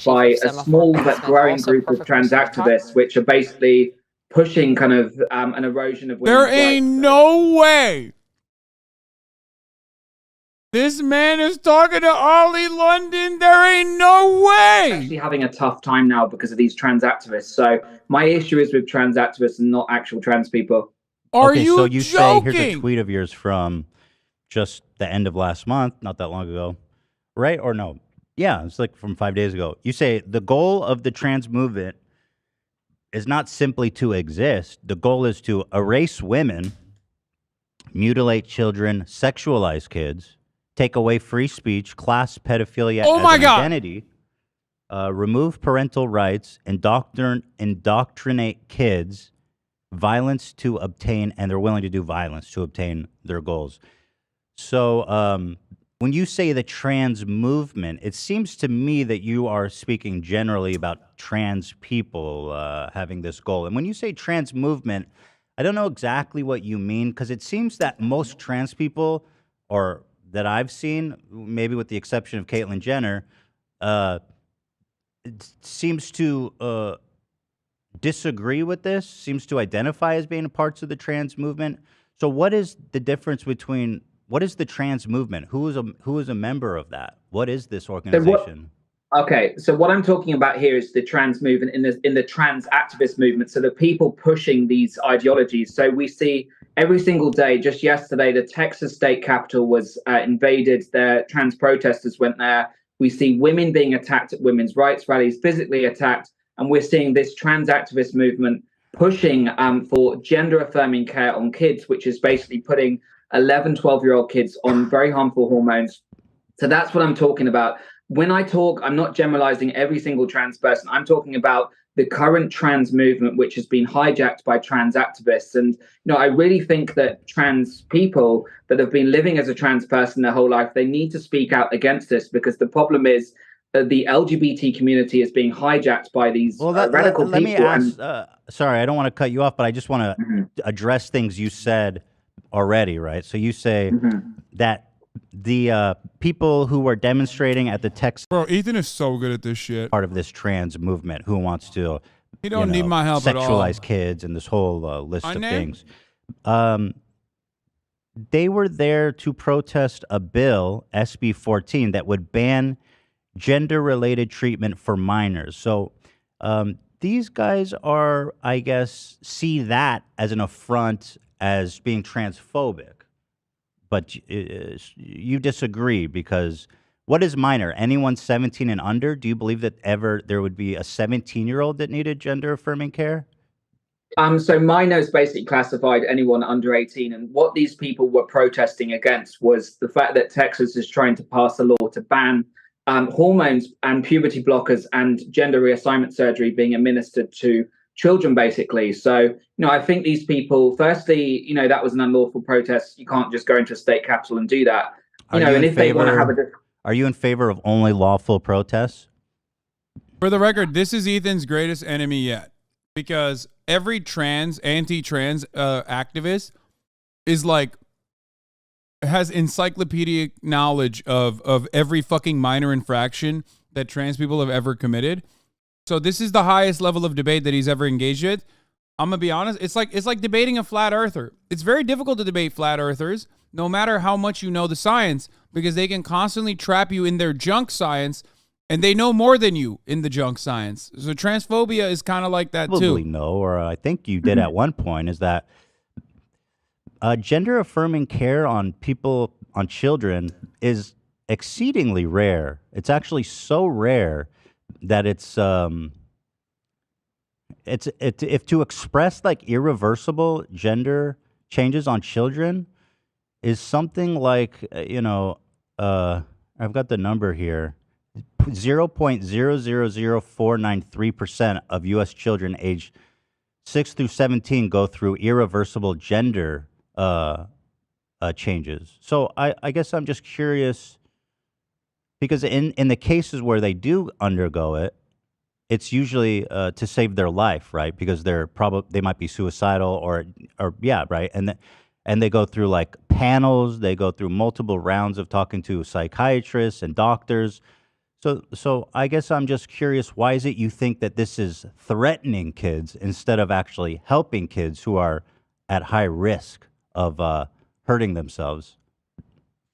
by a small but growing group of trans activists, which are basically pushing kind of an erosion of women's rights. There ain't no way. This man is talking to Ollie London. There ain't no way. Actually having a tough time now because of these trans activists. So my issue is with trans activists and not actual trans people. Are you so you joking? say, here's a tweet of yours from just the end of last month, not that long ago, right? Or no? Yeah, it's like from 5 days ago. You say the goal of the trans movement is not simply to exist. The goal is to erase women, mutilate children, sexualize kids, take away free speech, class pedophilia as an identity, remove parental rights, indoctrinate kids, violence to obtain, and they're willing to do violence to obtain their goals. So when you say the trans movement, it seems to me that you are speaking generally about trans people having this goal. And when you say trans movement, I don't know exactly what you mean, because it seems that most trans people, or that I've seen, maybe with the exception of Caitlyn Jenner, it seems to disagree with this, seems to identify as being parts of the trans movement. So what is the difference between, what is the trans movement? Who is a member of that? What is this organization? So what I'm talking about here is the trans movement in the trans activist movement. So the people pushing these ideologies. So we see every single day, just yesterday, the Texas state capitol was invaded. The trans protesters went there. We see women being attacked at women's rights rallies, physically attacked. And we're seeing this trans activist movement pushing for gender affirming care on kids, which is basically putting 11, 12-year-old kids on very harmful hormones. So that's what I'm talking about. When I talk, I'm not generalizing every single trans person. I'm talking about the current trans movement, which has been hijacked by trans activists. And, I really think that trans people that have been living as a trans person their whole life, they need to speak out against this, because the problem is that the LGBT community is being hijacked by these radical people. Let me ask, sorry, I don't want to cut you off, but I just want to address things you said already, right? So you say that the people who were demonstrating at the Texas... Bro, Ethan is so good at this shit. ...part of this trans movement who wants to he don't need my help at all. Sexualize kids and this whole list of things. They were there to protest a bill, SB 14, that would ban gender-related treatment for minors. So these guys are, I guess, see that as an affront, as being transphobic. But you disagree, because what is minor? Anyone 17 and under? Do you believe that ever there would be a 17-year-old that needed gender-affirming care? So minor is basically classified anyone under 18. And what these people were protesting against was the fact that Texas is trying to pass a law to ban hormones and puberty blockers and gender reassignment surgery being administered to children, basically. So, I think these people, firstly, that was an unlawful protest. You can't just go into a state capitol and do that. And if they want to have a... Are you in favor of only lawful protests? For the record, this is Ethan's greatest enemy yet, because every anti-trans activist is has encyclopedic knowledge of every fucking minor infraction that trans people have ever committed. So this is the highest level of debate that he's ever engaged with. I'm gonna be honest. It's like debating a flat earther. It's very difficult to debate flat earthers, no matter how much you know the science, because they can constantly trap you in their junk science, and they know more than you in the junk science. So transphobia is kind of like that too. Probably no, or I think you did at one point, is that gender affirming care on children is exceedingly rare. It's actually so rare that it's if to express irreversible gender changes on children is something like, I've got the number here, 0.000493% of U.S. children aged 6 through 17 go through irreversible gender changes. So I guess I'm just curious, because in the cases where they do undergo it, it's usually to save their life, right? Because they might be suicidal or yeah, right? And they go through panels, they go through multiple rounds of talking to psychiatrists and doctors. So I guess I'm just curious, why is it you think that this is threatening kids instead of actually helping kids who are at high risk of hurting themselves?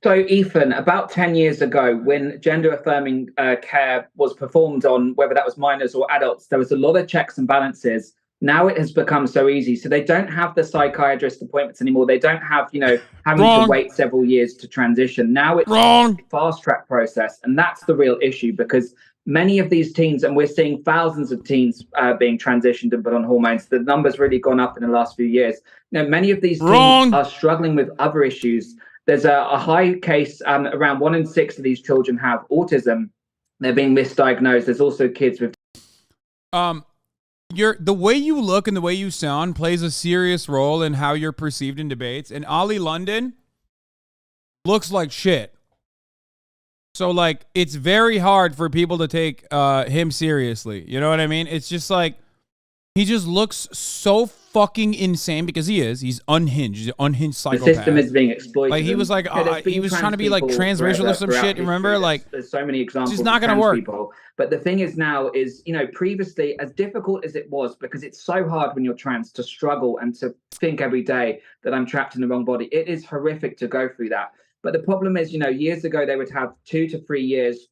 So, Ethan, about 10 years ago, when gender affirming care was performed on whether that was minors or adults, there was a lot of checks and balances. Now it has become so easy. So they don't have the psychiatrist appointments anymore. They don't have, having to Wrong. wait several years to transition. Now it's Wrong. a fast track process. And that's the real issue because many of these teens, and we're seeing thousands of teens being transitioned and put on hormones, the number's really gone up in the last few years. Many of these teens Wrong. are struggling with other issues. There's a high case, around 1 in 6 of these children have autism. They're being misdiagnosed. There's also kids with. The way you look and the way you sound plays a serious role in how you're perceived in debates. And Ollie London looks like shit. So, like, it's very hard for people to take him seriously. You know what I mean? It's just like, he just looks so fucking insane because he is. He's unhinged. He's an unhinged psychopath. The system is being exploited. Like, he was like, he was trying to be like transracial or some shit. Remember? Like, there's so many examples. it's just not going to work. People. But the thing is now is, previously, as difficult as it was, because it's so hard when you're trans to struggle and to think every day that I'm trapped in the wrong body. It is horrific to go through that. But the problem is, years ago, they would have 2 to 3 years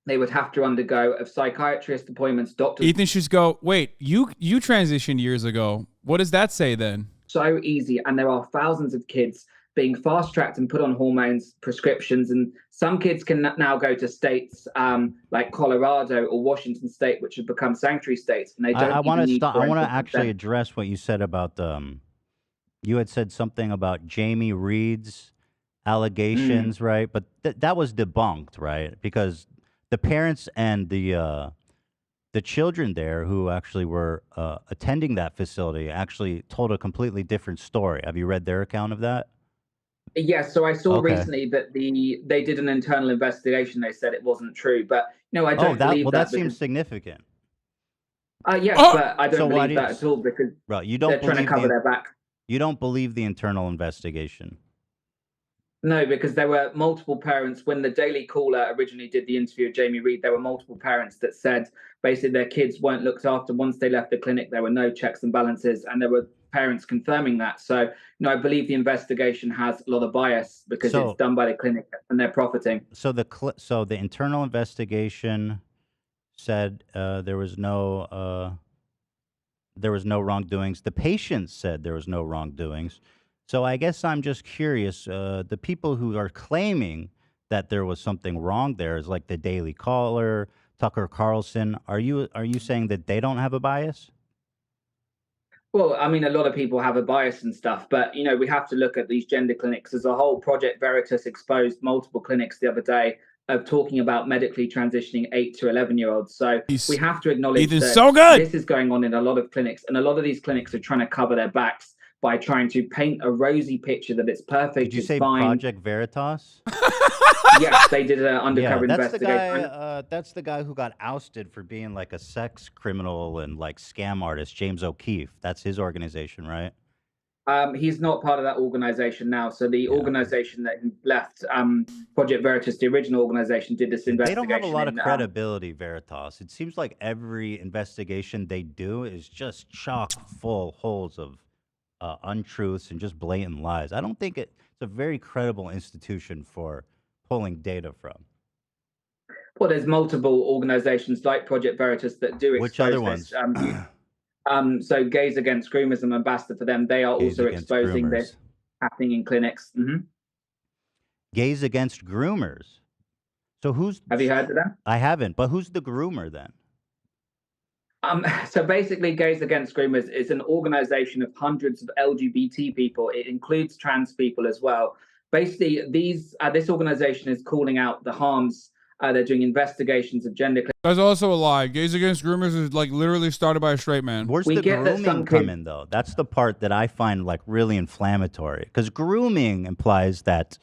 they would have to undergo of psychiatrist appointments, doctors. Ethan should go, wait, you transitioned years ago. What does that say then? So easy. And there are thousands of kids being fast tracked and put on hormones, prescriptions. And some kids can now go to states like Colorado or Washington State, which have become sanctuary states. And they don't I want to stop. I want to actually address what you said about you had said something about Jamie Reed's allegations, right? But that was debunked, right? Because the parents and the children there who actually were attending that facility actually told a completely different story. Have you read their account of that? Yes, so I saw recently that they did an internal investigation. They said it wasn't true, but I don't believe that. That seems significant. Yes, but I don't believe that at all because they're trying to cover their back. You don't believe the internal investigation? No, because there were multiple parents. When the Daily Caller originally did the interview with Jamie Reed, there were multiple parents that said basically their kids weren't looked after. Once they left the clinic, there were no checks and balances, and there were parents confirming that. So, I believe the investigation has a lot of bias because it's done by the clinic and they're profiting. So the internal investigation said there was no wrongdoings. The patients said there was no wrongdoings. So I guess I'm just curious, the people who are claiming that there was something wrong there is like the Daily Caller, Tucker Carlson. Are you saying that they don't have a bias? Well, I mean, a lot of people have a bias and stuff, but, we have to look at these gender clinics as a whole. Project Veritas exposed multiple clinics the other day of talking about medically transitioning 8 to 11-year-olds. So we have to acknowledge that this is going on in a lot of clinics, and a lot of these clinics are trying to cover their backs by trying to paint a rosy picture that it's perfect. Did you say fine. Project Veritas? Yes, they did an undercover investigation. That's the guy who got ousted for being like a sex criminal and like scam artist, James O'Keefe. That's his organization, right? He's not part of that organization now. So the organization that he left, Project Veritas, the original organization, did this investigation. They don't have a lot of credibility, Veritas. It seems like every investigation they do is just chock full holes of untruths and just blatant lies. I don't think it's a very credible institution for pulling data from. Well, there's multiple organizations like Project Veritas that do expose Which other ones? So Gays Against Groomers, I'm ambassador for them. They are also exposing this happening in clinics. Gays Against Groomers. So have you heard of them? I haven't, but who's the groomer then? So basically, Gays Against Groomers is an organization of hundreds of LGBT people. It includes trans people as well. Basically, this organization is calling out the harms. They're doing investigations of gender. That's also a lie. Gays Against Groomers is like literally started by a straight man. Where's the grooming come in, though? That's the part that I find like really inflammatory, because grooming implies that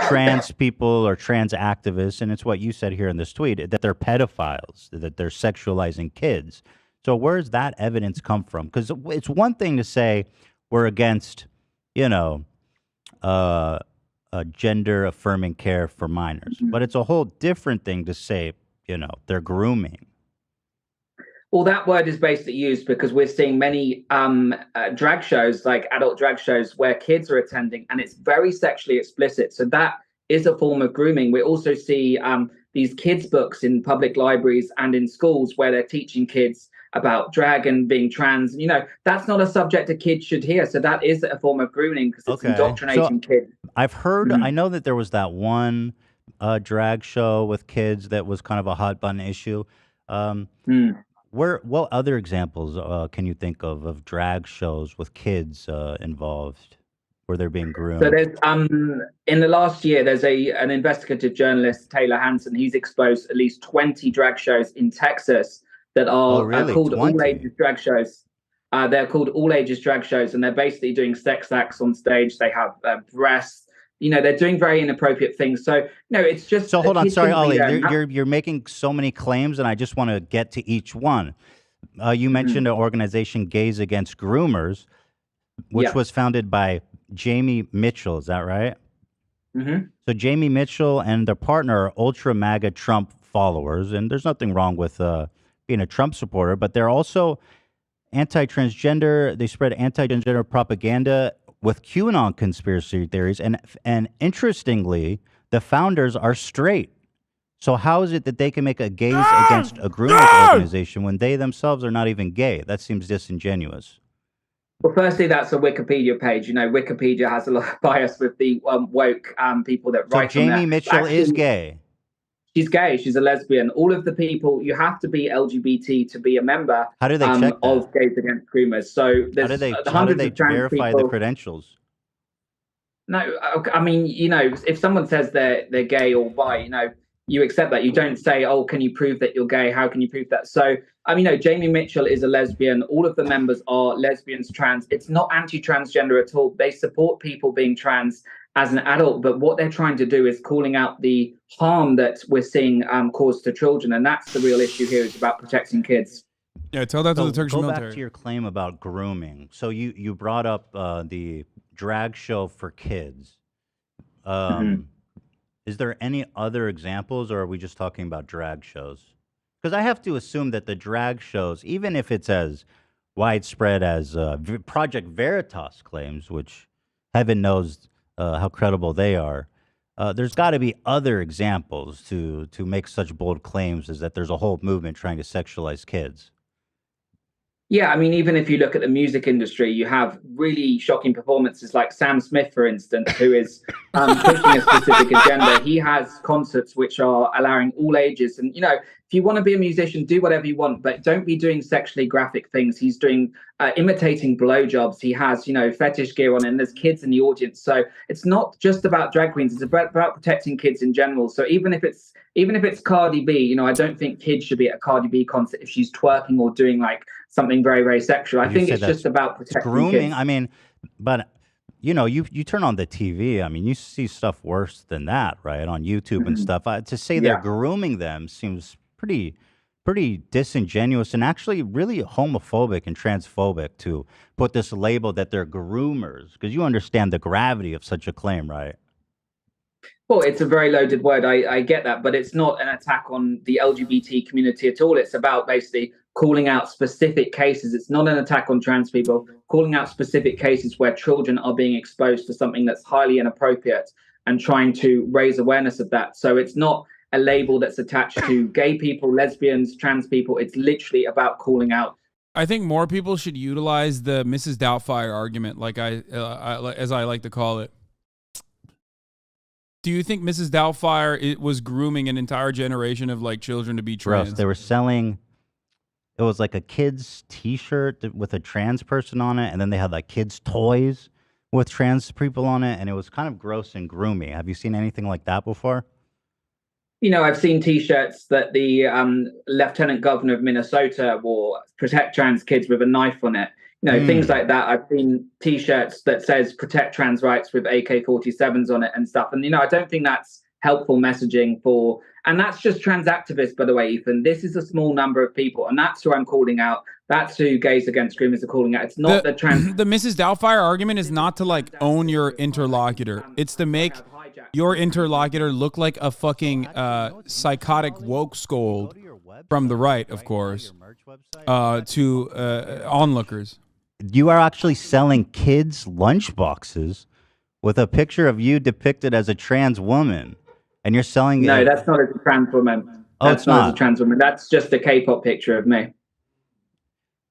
trans people or trans activists, and it's what you said here in this tweet, that they're pedophiles, that they're sexualizing kids. So where's that evidence come from? Because it's one thing to say we're against, gender affirming care for minors, but it's a whole different thing to say they're grooming? Well, that word is basically used because we're seeing many drag shows, like adult drag shows, where kids are attending, and it's very sexually explicit. So that is a form of grooming. We also see these kids' books in public libraries and in schools where they're teaching kids about drag and being trans. That's not a subject a kid should hear. So that is a form of grooming because it's Okay. So indoctrinating kids. I've heard, I Mhm. know that there was that one drag show with kids that was kind of a hot button issue. Um, Mm. what other examples can you think of drag shows with kids involved where they're being So groomed? there's in the last year, there's an investigative journalist, Taylor Hasan. He's exposed at least 20 drag shows in Texas that Oh, are really? called all 20? ages drag shows. They're called all ages drag shows, and they're basically doing sex acts on stage. They have breasts. They're doing very inappropriate things. So no, it's just So a hold on, kid sorry, shouldn't be Ollie. there. You're making so many claims, and I just want to get to each one. You Mhm. mentioned an organization, Gays Against Groomers, which Yeah. was founded by Jamie Mitchell. Is that right? Hmm. So Jamie Mitchell and their partner are ultra MAGA Trump followers, and there's nothing wrong with being a Trump supporter, but they're also anti-transgender. They spread anti-transgender propaganda with QAnon conspiracy theories, and interestingly, the founders are straight. So how is it that they can make a gays against a groomers organization when they themselves are not even gay? That seems disingenuous. Well, firstly, that's a Wikipedia page. Wikipedia has a lot of bias with the woke people that So write on Jamie there. But Mitchell is actually, gay. she's gay. She's a lesbian. All of the people, you have to be LGBT to be a member How do they check that? of Gays Against Groomers. So there's How do hundreds they of trans verify the people. credentials? No, I mean, if someone says they're gay or bi, you accept that. You don't say, "Oh, can you prove that you're gay? How can you prove that?" So, Jamie Mitchell is a lesbian. All of the members are lesbians, trans. It's not anti-transgender at all. They support people being trans as an adult, but what they're trying to do is calling out the harm that we're seeing caused to children, and that's the real issue here. Is about protecting kids. Yeah, tell that to So the Turkish go back to military. your claim about grooming. So you brought up the drag show for kids. Mhm. Um, is there any other examples, or are we just talking about drag shows? Because I have to assume that the drag shows, even if it's as widespread as Project Veritas claims, which heaven knows how credible they are, there's got to be other examples to make such bold claims as that there's a whole movement trying to sexualize kids. Yeah, I mean, even if you look at the music industry, you have really shocking performances like Sam Smith, for instance, who is pushing a specific agenda. He has concerts which are allowing all ages. And, if you want to be a musician, do whatever you want, but don't be doing sexually graphic things. He's doing imitating blowjobs. He has, fetish gear on, and there's kids in the audience. So it's not just about drag queens. It's about protecting kids in general. So even if it's Cardi B, I don't think kids should be at a Cardi B concert if she's twerking or doing like something very, very sexual. I You think say it's just about it's protecting grooming. kids. I mean, but you turn on the TV. I mean, you see stuff worse than that, right? On YouTube and Mhm. stuff. To say they're Yeah. grooming them seems pretty disingenuous and actually really homophobic and transphobic to put this label that they're groomers, because you understand the gravity of such a claim, right? Well, it's a very loaded word. I get that, but it's not an attack on the LGBT community at all. It's about basically calling out specific cases. It's not an attack on trans people, calling out specific cases where children are being exposed to something that's highly inappropriate and trying to raise awareness of that. So it's not a label that's attached to gay people, lesbians, trans people. It's literally about calling out. I think more people should utilize the Mrs. Doubtfire argument, like as I like to call it. Do you think Mrs. Doubtfire was grooming an entire generation of like children to be trans? Gross. They were selling. It was like a kid's T-shirt with a trans person on it, and then they had like kids' toys with trans people on it, and it was kind of gross and groomy. Have you seen anything like that before? I've seen T-shirts that the Lieutenant Governor of Minnesota wore, "Protect Trans Kids" with a knife on it. Things like that. I've seen T-shirts that says "Protect Trans Rights" with AK-47s on it and stuff. And I don't think that's helpful messaging for And that's just trans activists, by the way, Ethan. This is a small number of people, and that's who I'm calling out. That's who Gays Against Groomers are calling out. It's not the trans. The Mrs. Doubtfire argument is not to like own your interlocutor. It's to make your interlocutor look like a fucking psychotic woke scold from the right, of course, to onlookers. You are actually selling kids' lunchboxes with a picture of you depicted as a trans woman, and you're selling it. No, that's not as a trans woman. Oh, that's it's not as a trans woman. That's just a K-pop picture of me.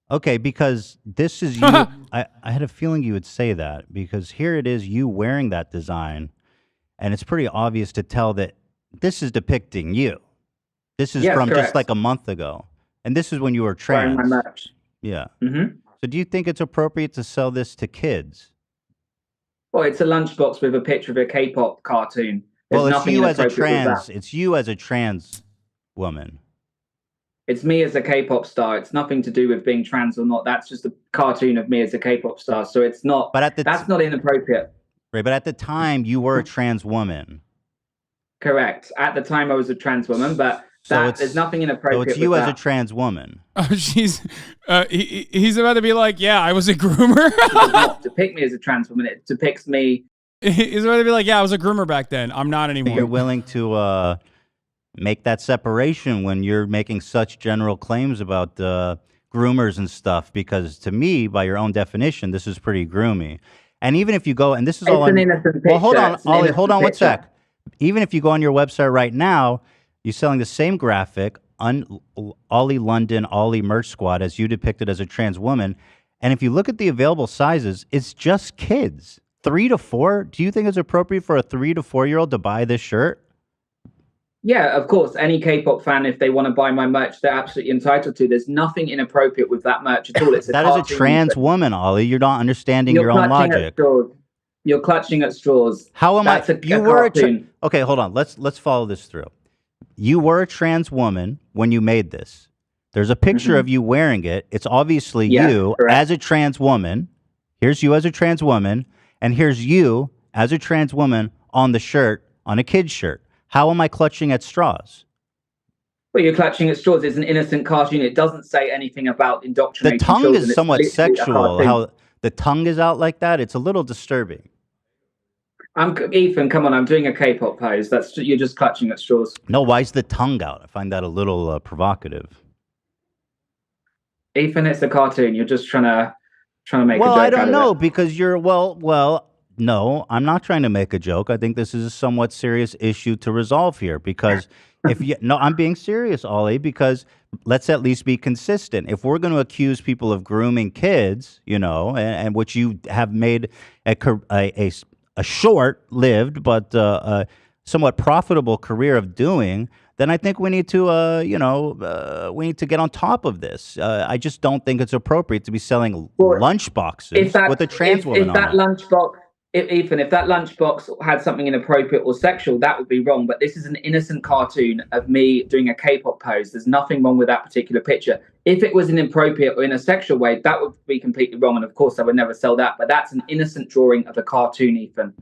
Okay, because this is you. I had a feeling you would say that, because here it is, you wearing that design, and it's pretty obvious to tell that this is depicting you. This is from just like a month ago, and this is when you were trans. Wearing my merch. Yeah. Mm-hmm. So do you think it's appropriate to sell this to kids? Well, it's a lunchbox with a picture of a K-pop cartoon. Well, it's you as a trans. It's you as a trans woman. It's me as a K-pop star. It's nothing to do with being trans or not. That's just a cartoon of me as a K-pop star. So it's not. But that's not inappropriate. Right, but at the time you were a trans woman. Correct. At the time I was a trans woman, but there's nothing inappropriate. So it's you as a trans woman. Oh, he's about to be like, yeah, I was a groomer. It does not depict me as a trans woman. It depicts me. He's about to be like, yeah, I was a groomer back then. I'm not anymore. You're willing to make that separation when you're making such general claims about groomers and stuff, because to me, by your own definition, this is pretty groomy. And even if you go, and this is all an innocent picture. Well, hold on, Ollie, hold on one sec. Even if you go on your website right now, you're selling the same graphic, Ollie London, Ollie Merch Squad, as you depicted as a trans woman. And if you look at the available sizes, it's just kids. 3 to 4. Do you think it's appropriate for a 3 to 4-year-old to buy this shirt? Yeah, of course. Any K-pop fan, if they want to buy my merch, they're absolutely entitled to. There's nothing inappropriate with that merch at all. It's that is a trans woman, Ollie. You're not understanding your own logic. You're clutching at straws. How am I? You were okay. Hold on. Let's follow this through. You were a trans woman when you made this. There's a picture of you wearing it. It's obviously you as a trans woman. Here's you as a trans woman, and here's you as a trans woman on the shirt, on a kid's shirt. How am I clutching at straws? Well, you're clutching at straws. It's an innocent cartoon. It doesn't say anything about indoctrinating children. The tongue is somewhat sexual. How the tongue is out like that. It's a little disturbing. Ethan, come on. I'm doing a K-pop pose. You're just clutching at straws. No, why is the tongue out? I find that a little provocative. Ethan, it's a cartoon. You're just trying to make a joke. Well, I don't know, because you're no, I'm not trying to make a joke. I think this is a somewhat serious issue to resolve here, because I'm being serious, Ollie, because let's at least be consistent. If we're going to accuse people of grooming kids, and which you have made a short-lived but somewhat profitable career of doing, then I think we need to, we need to get on top of this. I just don't think it's appropriate to be selling lunch boxes with a trans woman on it. If that lunchbox had something inappropriate or sexual, that would be wrong. But this is an innocent cartoon of me doing a K-pop pose. There's nothing wrong with that particular picture. If it was inappropriate or in a sexual way, that would be completely wrong. And of course, I would never sell that. But that's an innocent drawing of a cartoon, Ethan.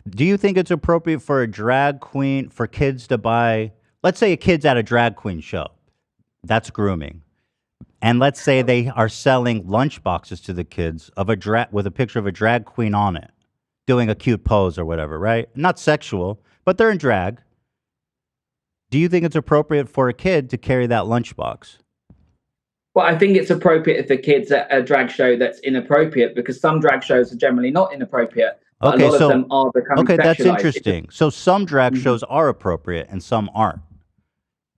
Do you think it's appropriate for a drag queen, for kids to buy, let's say a kid's at a drag queen show. That's grooming. And let's say they are selling lunch boxes to the kids of with a picture of a drag queen on it, doing a cute pose or whatever, right? Not sexual, but they're in drag. Do you think it's appropriate for a kid to carry that lunchbox? Well, I think it's appropriate if the kid's at a drag show that's inappropriate, because some drag shows are generally not inappropriate, but a lot of them are becoming sexualized. That's interesting. So some drag shows are appropriate and some aren't.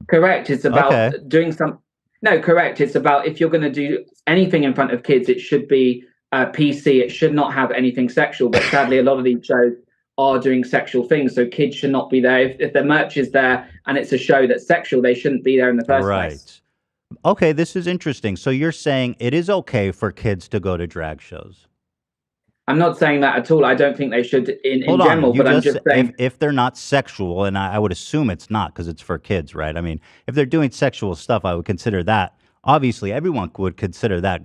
Correct. It's about doing some... No, correct. It's about, if you're going to do anything in front of kids, it should be PC. It should not have anything sexual. But sadly, a lot of these shows are doing sexual things, so kids should not be there. If the merch is there and it's a show that's sexual, they shouldn't be there in the first place. Okay, this is interesting. So you're saying it is okay for kids to go to drag shows? I'm not saying that at all. I don't think they should in general, but I'm just saying... If they're not sexual, and I would assume it's not because it's for kids, right? I mean, if they're doing sexual stuff, I would consider that, obviously, everyone would consider that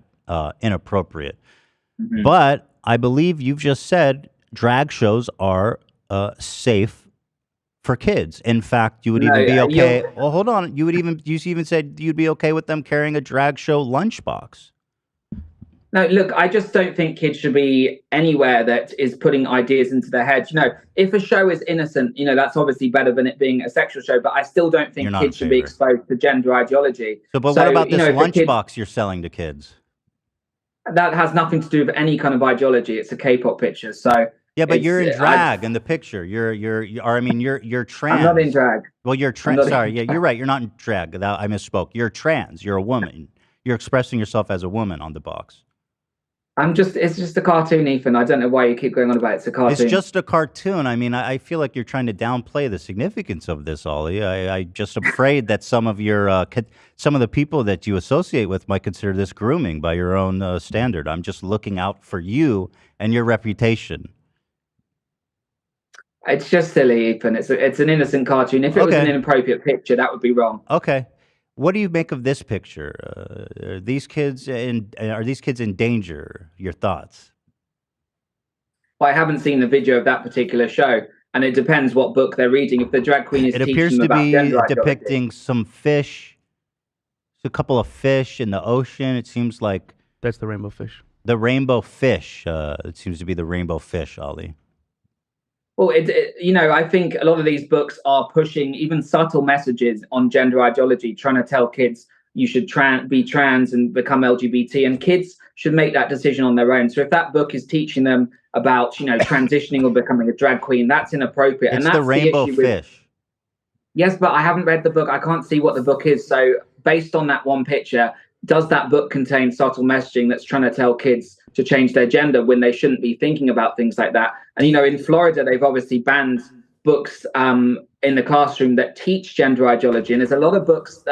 inappropriate. Mm-hmm. But I believe you've just said drag shows are safe for kids. In fact, you would No, even be okay. you're Well, hold on. You even said you'd be okay with them carrying a drag show lunchbox. No, look, I just don't think kids should be anywhere that is putting ideas into their heads. If a show is innocent, that's obviously better than it being a sexual show, but I still don't You're think not in kids should be favor. exposed to gender ideology. So, but what about this if a kid, lunchbox you're selling to kids? that has nothing to do with any kind of ideology. It's a K-pop picture. So Yeah, but you're in it's, drag in the picture. You're trans. I'm not in drag. Well, you're I'm trans. not Sorry, in yeah, drag. you're right. You're not in drag. I misspoke. You're trans. You're a woman. You're expressing yourself as a woman on the box. It's just a cartoon, Ethan. I don't know why you keep going on about it's a cartoon. It's just a cartoon. I mean, I feel like you're trying to downplay the significance of this, Ollie. I just afraid that some of the people that you associate with might consider this grooming by your own standard. I'm just looking out for you and your reputation. It's just silly, Ethan. It's an innocent cartoon. If it was an inappropriate picture, that would be wrong. Okay. What do you make of this picture? Are these kids in danger? Your thoughts? Well, I haven't seen the video of that particular show, and it depends what book they're reading. If the drag queen is It teaching appears them to about be gender ideology, depicting some fish, a couple of fish in the ocean. It seems like That's the rainbow fish. the rainbow fish. It seems to be the rainbow fish, Ollie. well, I think a lot of these books are pushing even subtle messages on gender ideology, trying to tell kids you should be trans and become LGBT, and kids should make that decision on their own. So if that book is teaching them about, transitioning or becoming a drag queen, that's inappropriate. It's and that's the rainbow fish. Yes, but I haven't read the book. I can't see what the book is. So based on that one picture, does that book contain subtle messaging that's trying to tell kids to change their gender when they shouldn't be thinking about things like that? And, in Florida, they've obviously banned books in the classroom that teach gender ideology. And there's a lot of books,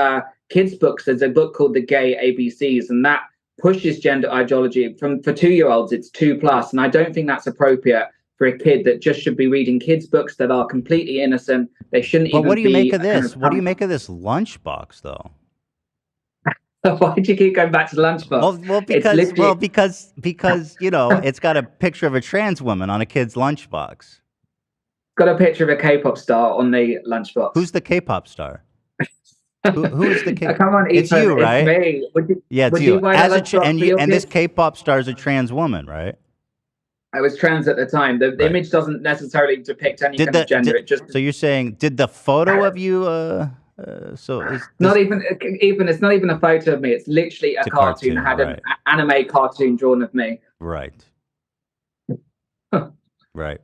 kids' books. There's a book called The Gay ABCs, and that pushes gender ideology. For 2-year-olds, it's 2+. And I don't think that's appropriate for a kid that just should be reading kids' books that are completely innocent. They shouldn't even be... But what do you make of this? What do you make of this lunchbox, though? Why do you keep going back to the lunchbox? Because it's got a picture of a trans woman on a kid's lunchbox. Got a picture of a K-pop star on the lunchbox. Who's the K-pop star? Who is the K-pop? Come on, It's Ethan, you, right? It's me. It's you. And this K-pop star is a trans woman, right? I was trans at the time. The image doesn't necessarily depict any kind of gender. So you're saying, did the photo of you? Not even it's not even a photo of me. It's literally a cartoon. I had an anime cartoon drawn of me. Right. Right.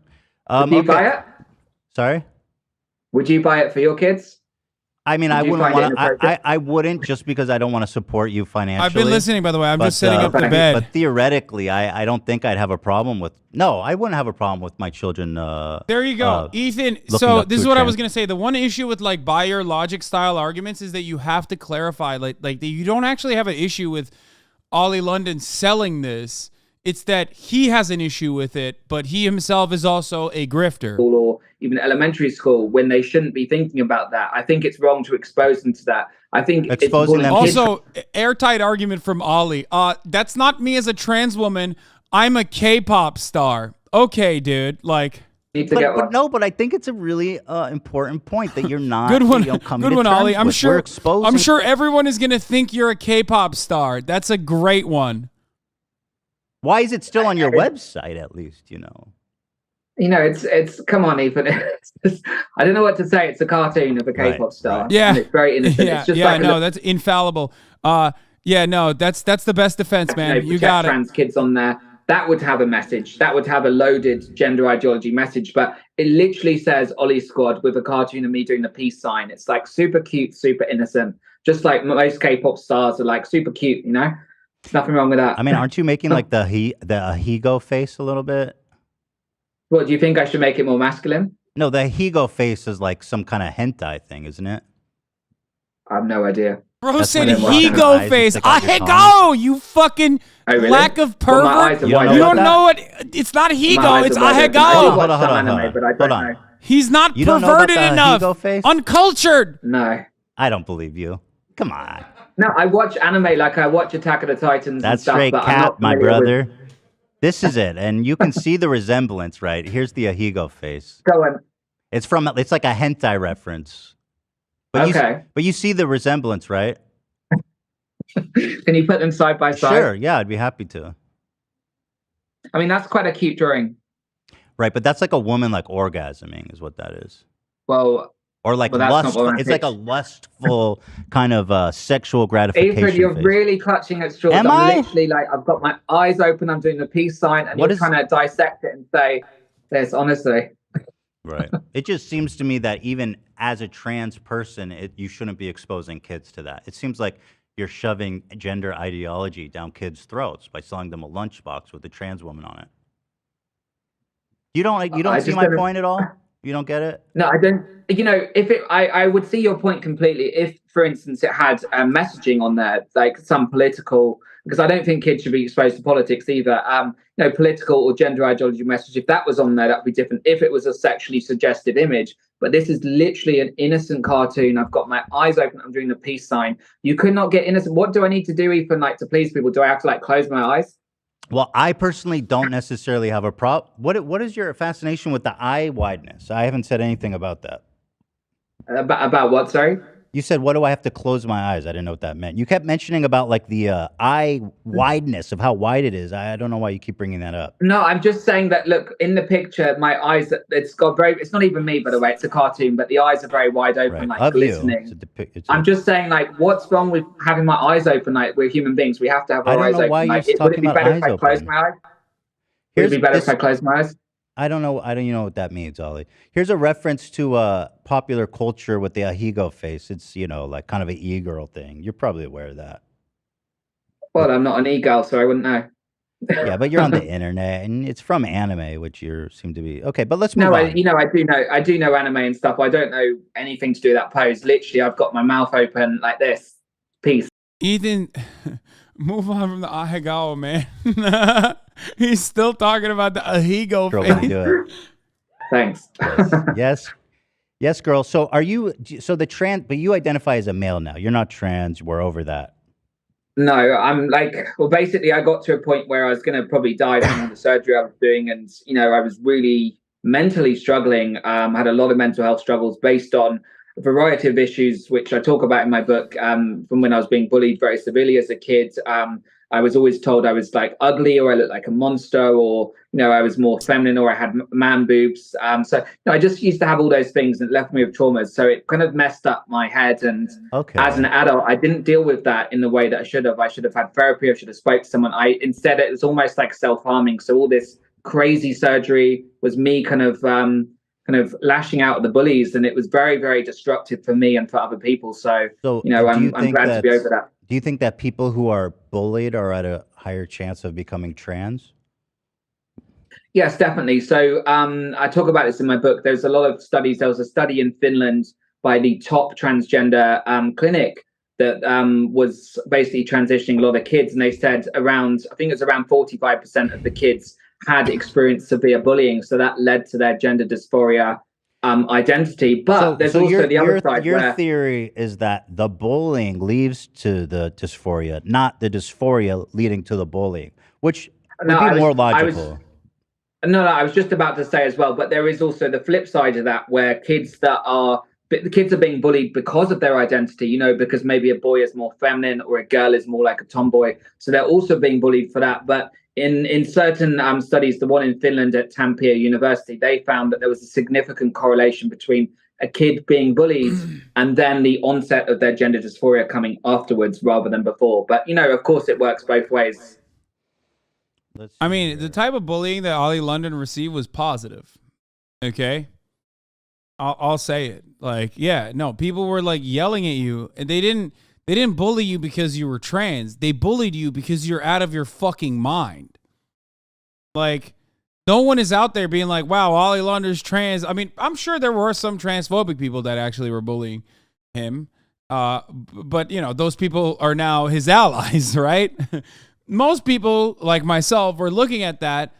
Would you buy it? Sorry. Would you buy it for your kids? I mean, I wouldn't want to. I wouldn't, just because I don't want to support you financially. I've been listening, by the way. I'm just setting up the bed. But theoretically, I don't think I'd have a problem with. No, I wouldn't have a problem with my children. There you go, Ethan. So this is what I was gonna say. The one issue with like buyer logic style arguments is that you have to clarify, like you don't actually have an issue with Ollie London selling this. It's that he has an issue with it, but he himself is also a grifter. Or even elementary school, when they shouldn't be thinking about that. I think it's wrong to expose them to that. I think exposing them. Also, airtight argument from Ollie. That's not me as a trans woman. I'm a K-pop star. Okay, dude. Like. But I think it's a really important point that you're not. Good one, good one, Ollie. I'm sure everyone is gonna think you're a K-pop star. That's a great one. Why is it still on your website, at least, It's come on, Ethan. I don't know what to say. It's a cartoon of a K-pop star. Right. Yeah. And it's very innocent. Yeah, it's just that's infallible. That's the best defense, man. You got it. Trans kids on there. That would have a message. That would have a loaded gender ideology message. But it literally says Ollie Squad with a cartoon of me doing the peace sign. It's like super cute, super innocent. Just like most K-pop stars are like super cute, There's nothing wrong with that. I mean, aren't you making like the Higo face a little bit? What, do you think I should make it more masculine? No, the Higo face is like some kind of hentai thing, isn't it? I have no idea. Bro said Higo face. Ahego, you fucking lack of pervert. You don't know what? It's not Higo, it's Ahego. Hold on. He's not perverted enough. Uncultured. No. I don't believe you. Come on. No, I watch anime like I watch Attack of the Titans. That's and stuff, straight but cat, my brother. This is it, and you can see the resemblance, right? Here's the Ahigo face. Go on. It's like a hentai reference. Okay. But you see the resemblance, right? Can you put them side by side? Sure. Yeah, I'd be happy to. I mean, that's quite a cute drawing. Right, but that's like a woman like orgasming is what that is. Well, Or like that's not lustful. what I It's like a pitched. lustful kind of sexual gratification Ethan, you're phase. really clutching at straws. Am I'm I? literally like, I've got my eyes open. I'm doing the peace sign, and you're trying to dissect it and say this. Honestly, right. It just seems to me that even as a trans person, you shouldn't be exposing kids to that. It seems like you're shoving gender ideology down kids' throats by selling them a lunchbox with a trans woman on it. You don't see my point at all? You don't get it? No, I don't. You know, I would see your point completely. If, for instance, it had messaging on there, like some political, because I don't think kids should be exposed to politics either. Political or gender ideology message. If that was on there, that'd be different. If it was a sexually suggestive image, but this is literally an innocent cartoon. I've got my eyes open. I'm doing the peace sign. You could not get innocent. What do I need to do, Ethan, like to please people? Do I have to like close my eyes? Well, I personally don't necessarily have a problem. What is your fascination with the eye wideness? I haven't said anything about that. About what? Sorry. You said, "What do I have to close my eyes?" I didn't know what that meant. You kept mentioning about like the eye wideness of how wide it is. I don't know why you keep bringing that up. No, I'm just saying that. Look, in the picture, my eyes. It's got very. It's not even me, by the way. It's a cartoon, but the eyes are very wide open, like Of glistening. you. I'm just saying, like, what's wrong with having my eyes open? Like, we're human beings. We have to have our eyes open. Why like, you're would it talking be about better eyes if I closed open. my eyes? Would it be better if I closed my eyes? I don't know. You know what that means, Ollie. Here's a reference to popular culture with the Ahigo face. It's, like kind of an e-girl thing. You're probably aware of that. Well, I'm not an e-girl, so I wouldn't know. Yeah, but you're on the internet, and it's from anime, which you seem to be. Okay, but let's move on. I do know anime and stuff. I don't know anything to do with that pose. Literally, I've got my mouth open like this. Peace. Ethan, move on from the Ahigawa, man. He's still talking about the Ahigo face. Do it. Thanks. Yes, girl. So are you? So the trans, but you identify as a male now. You're not trans. We're over that. No, I'm basically I got to a point where I was going to probably die from the surgery I was doing. And, I was really mentally struggling. Had a lot of mental health struggles based on a variety of issues, which I talk about in my book, from when I was being bullied very severely as a kid. I was always told I was like ugly, or I looked like a monster, or, I was more feminine, or I had man boobs. So I just used to have all those things, and it left me with traumas. So it kind of messed up my head. And as an adult, I didn't deal with that in the way that I should have. I should have had therapy. I should have spoke to someone. Instead, it was almost like self-harming. So all this crazy surgery was me kind of lashing out at the bullies, and it was very, very destructive for me and for other people. So I'm glad to be over that. Do you think that people who are bullied are at a higher chance of becoming trans? Yes, definitely. So I talk about this in my book. There's a lot of studies. There was a study in Finland by the top transgender clinic that was basically transitioning a lot of kids, and they said I think it's around 45% of the kids had experienced severe bullying. So that led to their gender dysphoria identity. But there's also the other side. Your theory is that the bullying leads to the dysphoria, not the dysphoria leading to the bullying, which would be more logical. I was just about to say as well, but there is also the flip side of that, where the kids are being bullied because of their identity, because maybe a boy is more feminine or a girl is more like a tomboy. So they're also being bullied for that. But in certain studies, the one in Finland at Tampere University, they found that there was a significant correlation between a kid being bullied and then the onset of their gender dysphoria coming afterwards rather than before. But, of course, it works both ways. I mean, the type of bullying that Ollie London received was positive. Okay? I'll say it. People were like yelling at you, and they didn't bully you because you were trans. They bullied you because you're out of your fucking mind. Like, no one is out there being like, wow, Ollie London's trans. I mean, I'm sure there were some transphobic people that actually were bullying him. But, those people are now his allies, right? Most people, like myself, were looking at that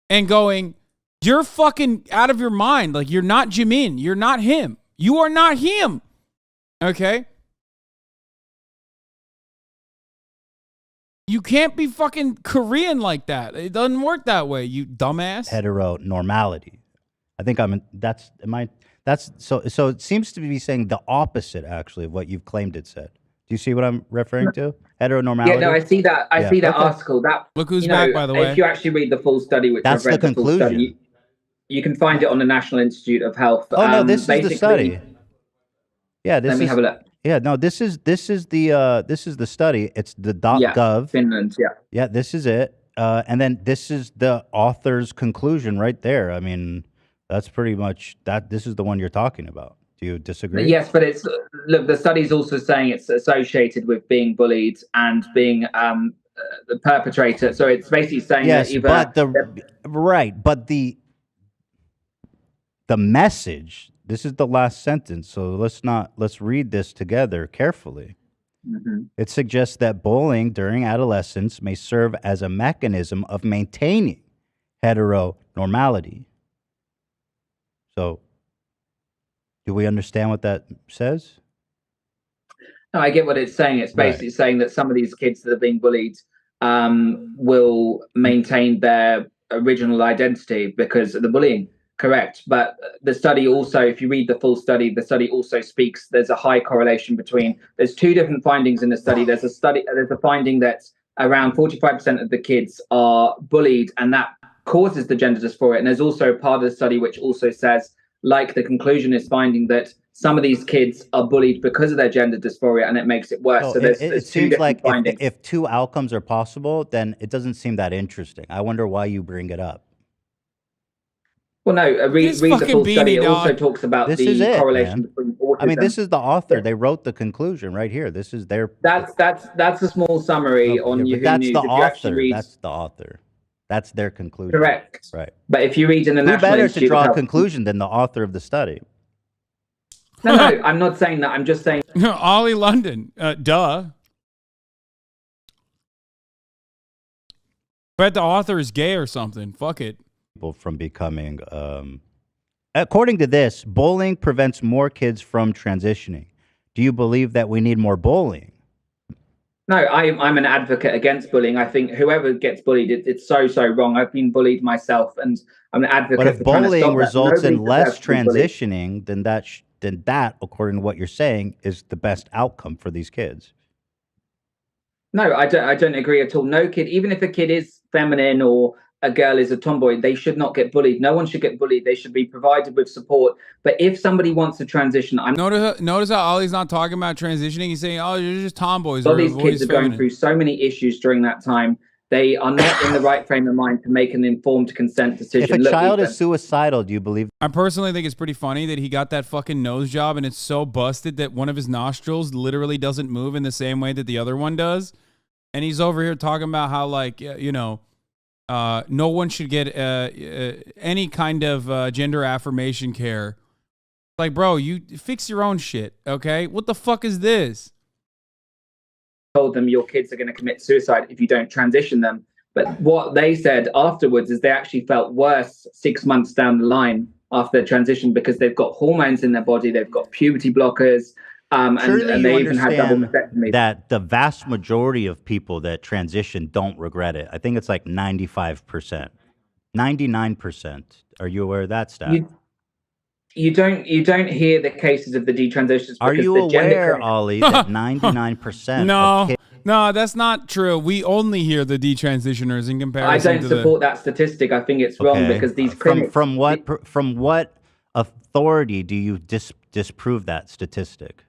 and going, you're fucking out of your mind. Like, you're not Jimin. You're not him. You are not him. Okay? You can't be fucking Korean like that. It doesn't work that way, you dumbass. Heteronormality. I think That's so. So it seems to be saying the opposite, actually, of what you've claimed it said. Do you see what I'm referring to? Heteronormality. Yeah, no, I see that. I Yeah, see that okay. article. That Look who's you know, back, by the way. if you actually read the full study, which That's I've read the the full study, conclusion. you can find it on the National Institute of Health. Oh no, this is the Basically, study. Yeah, this let me is. have a look. Yeah, no, this is the study. It's the Yeah, .gov. Finland. Yeah. Yeah, this is it. And then this is the author's conclusion right there. I mean, that's pretty much that. This is the one you're talking about. Do you disagree? Yes, but it's look. The study's also saying it's associated with being bullied and being the perpetrator. So it's basically saying that Yes, either but but the message. This is the last sentence. So let's read this together carefully. Mhm. It suggests that bullying during adolescence may serve as a mechanism of maintaining heteronormality. So, do we understand what that says? No, I get what it's saying. It's basically saying that some of these kids that are being bullied will maintain their original identity because of the bullying. Correct. But the study also, if you read the full study, the study also speaks, there's a high correlation between, there's two different findings in the study. There's a finding that around 45% of the kids are bullied, and that causes the gender dysphoria. And there's also a part of the study which also says, like the conclusion is finding that some of these kids are bullied because of their gender dysphoria, and it makes it worse. So So there's it two seems like different findings. if two outcomes are possible, then it doesn't seem that interesting. I wonder why you bring it up. Well, no, read the full study. It also talks about This the is it, correlation man. between autism. I mean, this is the author. They wrote the conclusion right here. This is their. That's a small summary on yeah, Yahoo but that's News. the If you actually author. read, That's the author. That's their conclusion. correct. Right. But if you read in the Who National better to Institute draw of a Health, conclusion than the author of the study? no, I'm not saying that. I'm just saying Ollie London, duh. Bet the author is gay or something. Fuck it. People from becoming. According to this, bullying prevents more kids from transitioning. Do you believe that we need more bullying? no. I'm an advocate against bullying. I think whoever gets bullied, it's so wrong. I've been bullied myself, and I'm an advocate. But if for trying to bullying stop that. results in Nobody less deserves to be bullied. transitioning, then that, according to what you're saying, is the best outcome for these kids. No, I don't agree at all. No kid, even if a kid is feminine or a girl is a tomboy, they should not get bullied. No one should get bullied. They should be provided with support. But if somebody wants to transition, Notice how Ollie's not talking about transitioning. He's saying, "Oh, you're just tomboys." all Or these kids boys are going feminine. through so many issues during that time. They are not in the right frame of mind to make an informed consent decision. If a Look, child Ethan, is suicidal, do you believe? I personally think it's pretty funny that he got that fucking nose job and it's so busted that one of his nostrils literally doesn't move in the same way that the other one does. And he's over here talking about how, like, no one should get any kind of gender affirmation care. Like, bro, you fix your own shit, okay? What the fuck is this? told them your kids are going to commit suicide if you don't transition them. But what they said afterwards is they actually felt worse 6 months down the line after their transition because they've got hormones in their body, they've got puberty blockers, and they even had double mastectomy. That the vast majority of people that transition don't regret it. I think it's like 95%, 99%. Are you aware of that stat? You don't hear the cases of the detransitions. Are you aware, Ollie, that 99%? No, that's not true. We only hear the detransitioners in comparison. I don't support that statistic. I think it's wrong because these clinics. From what authority do you disprove that statistic?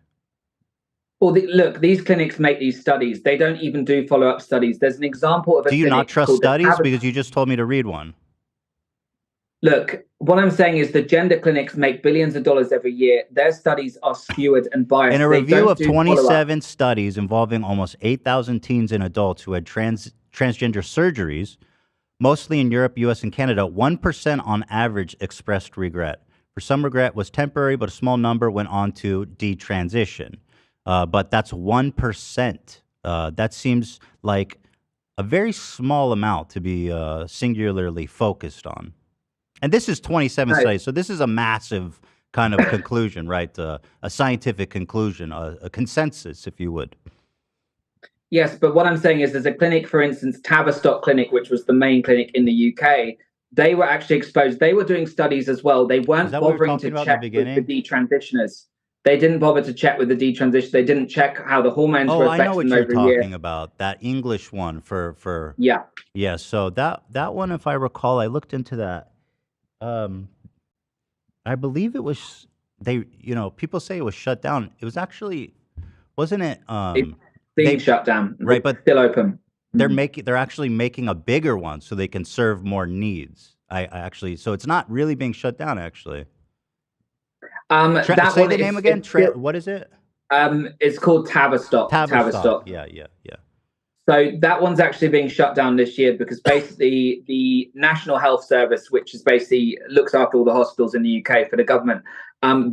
Well, look, these clinics make these studies. They don't even do follow-up studies. There's an example of a. Do you not trust studies because you just told me to read one? Look, what I'm saying is the gender clinics make billions of dollars every year. Their studies are skewed and biased. In a review of 27 studies involving almost 8,000 teens and adults who had transgender surgeries, mostly in Europe, US, and Canada, 1% on average expressed regret. For some, regret was temporary, but a small number went on to detransition. But that's 1%. That seems like a very small amount to be singularly focused on. And this is 27 studies, so this is a massive kind of conclusion, right? A scientific conclusion, a consensus, if you would. Yes, but what I'm saying is there's a clinic, for instance, Tavistock Clinic, which was the main clinic in the UK. they were actually exposed. They were doing studies as well. They Is weren't that what we were bothering talking to about in the check with the beginning? detransitioners. They didn't bother to check with the detransition. They didn't check how the hormones Oh, were I know affecting what them you're over a year. talking about. That English one for Yeah. yeah. So that one, if I recall, I looked into that. Um, I believe it was they. People say it was shut down. It was actually, wasn't it? It's being They shut down. right, It's but still open. Mhm. they're actually making a bigger one so they can serve more needs. I actually, so it's not really being shut down actually. That Say one the name is again. it's still, What is it? it's called Tavistock. Tavistock. Tavistock. Yeah, yeah, yeah. So that one's actually being shut down this year because basically the National Health Service, which is basically looks after all the hospitals in the UK for the government,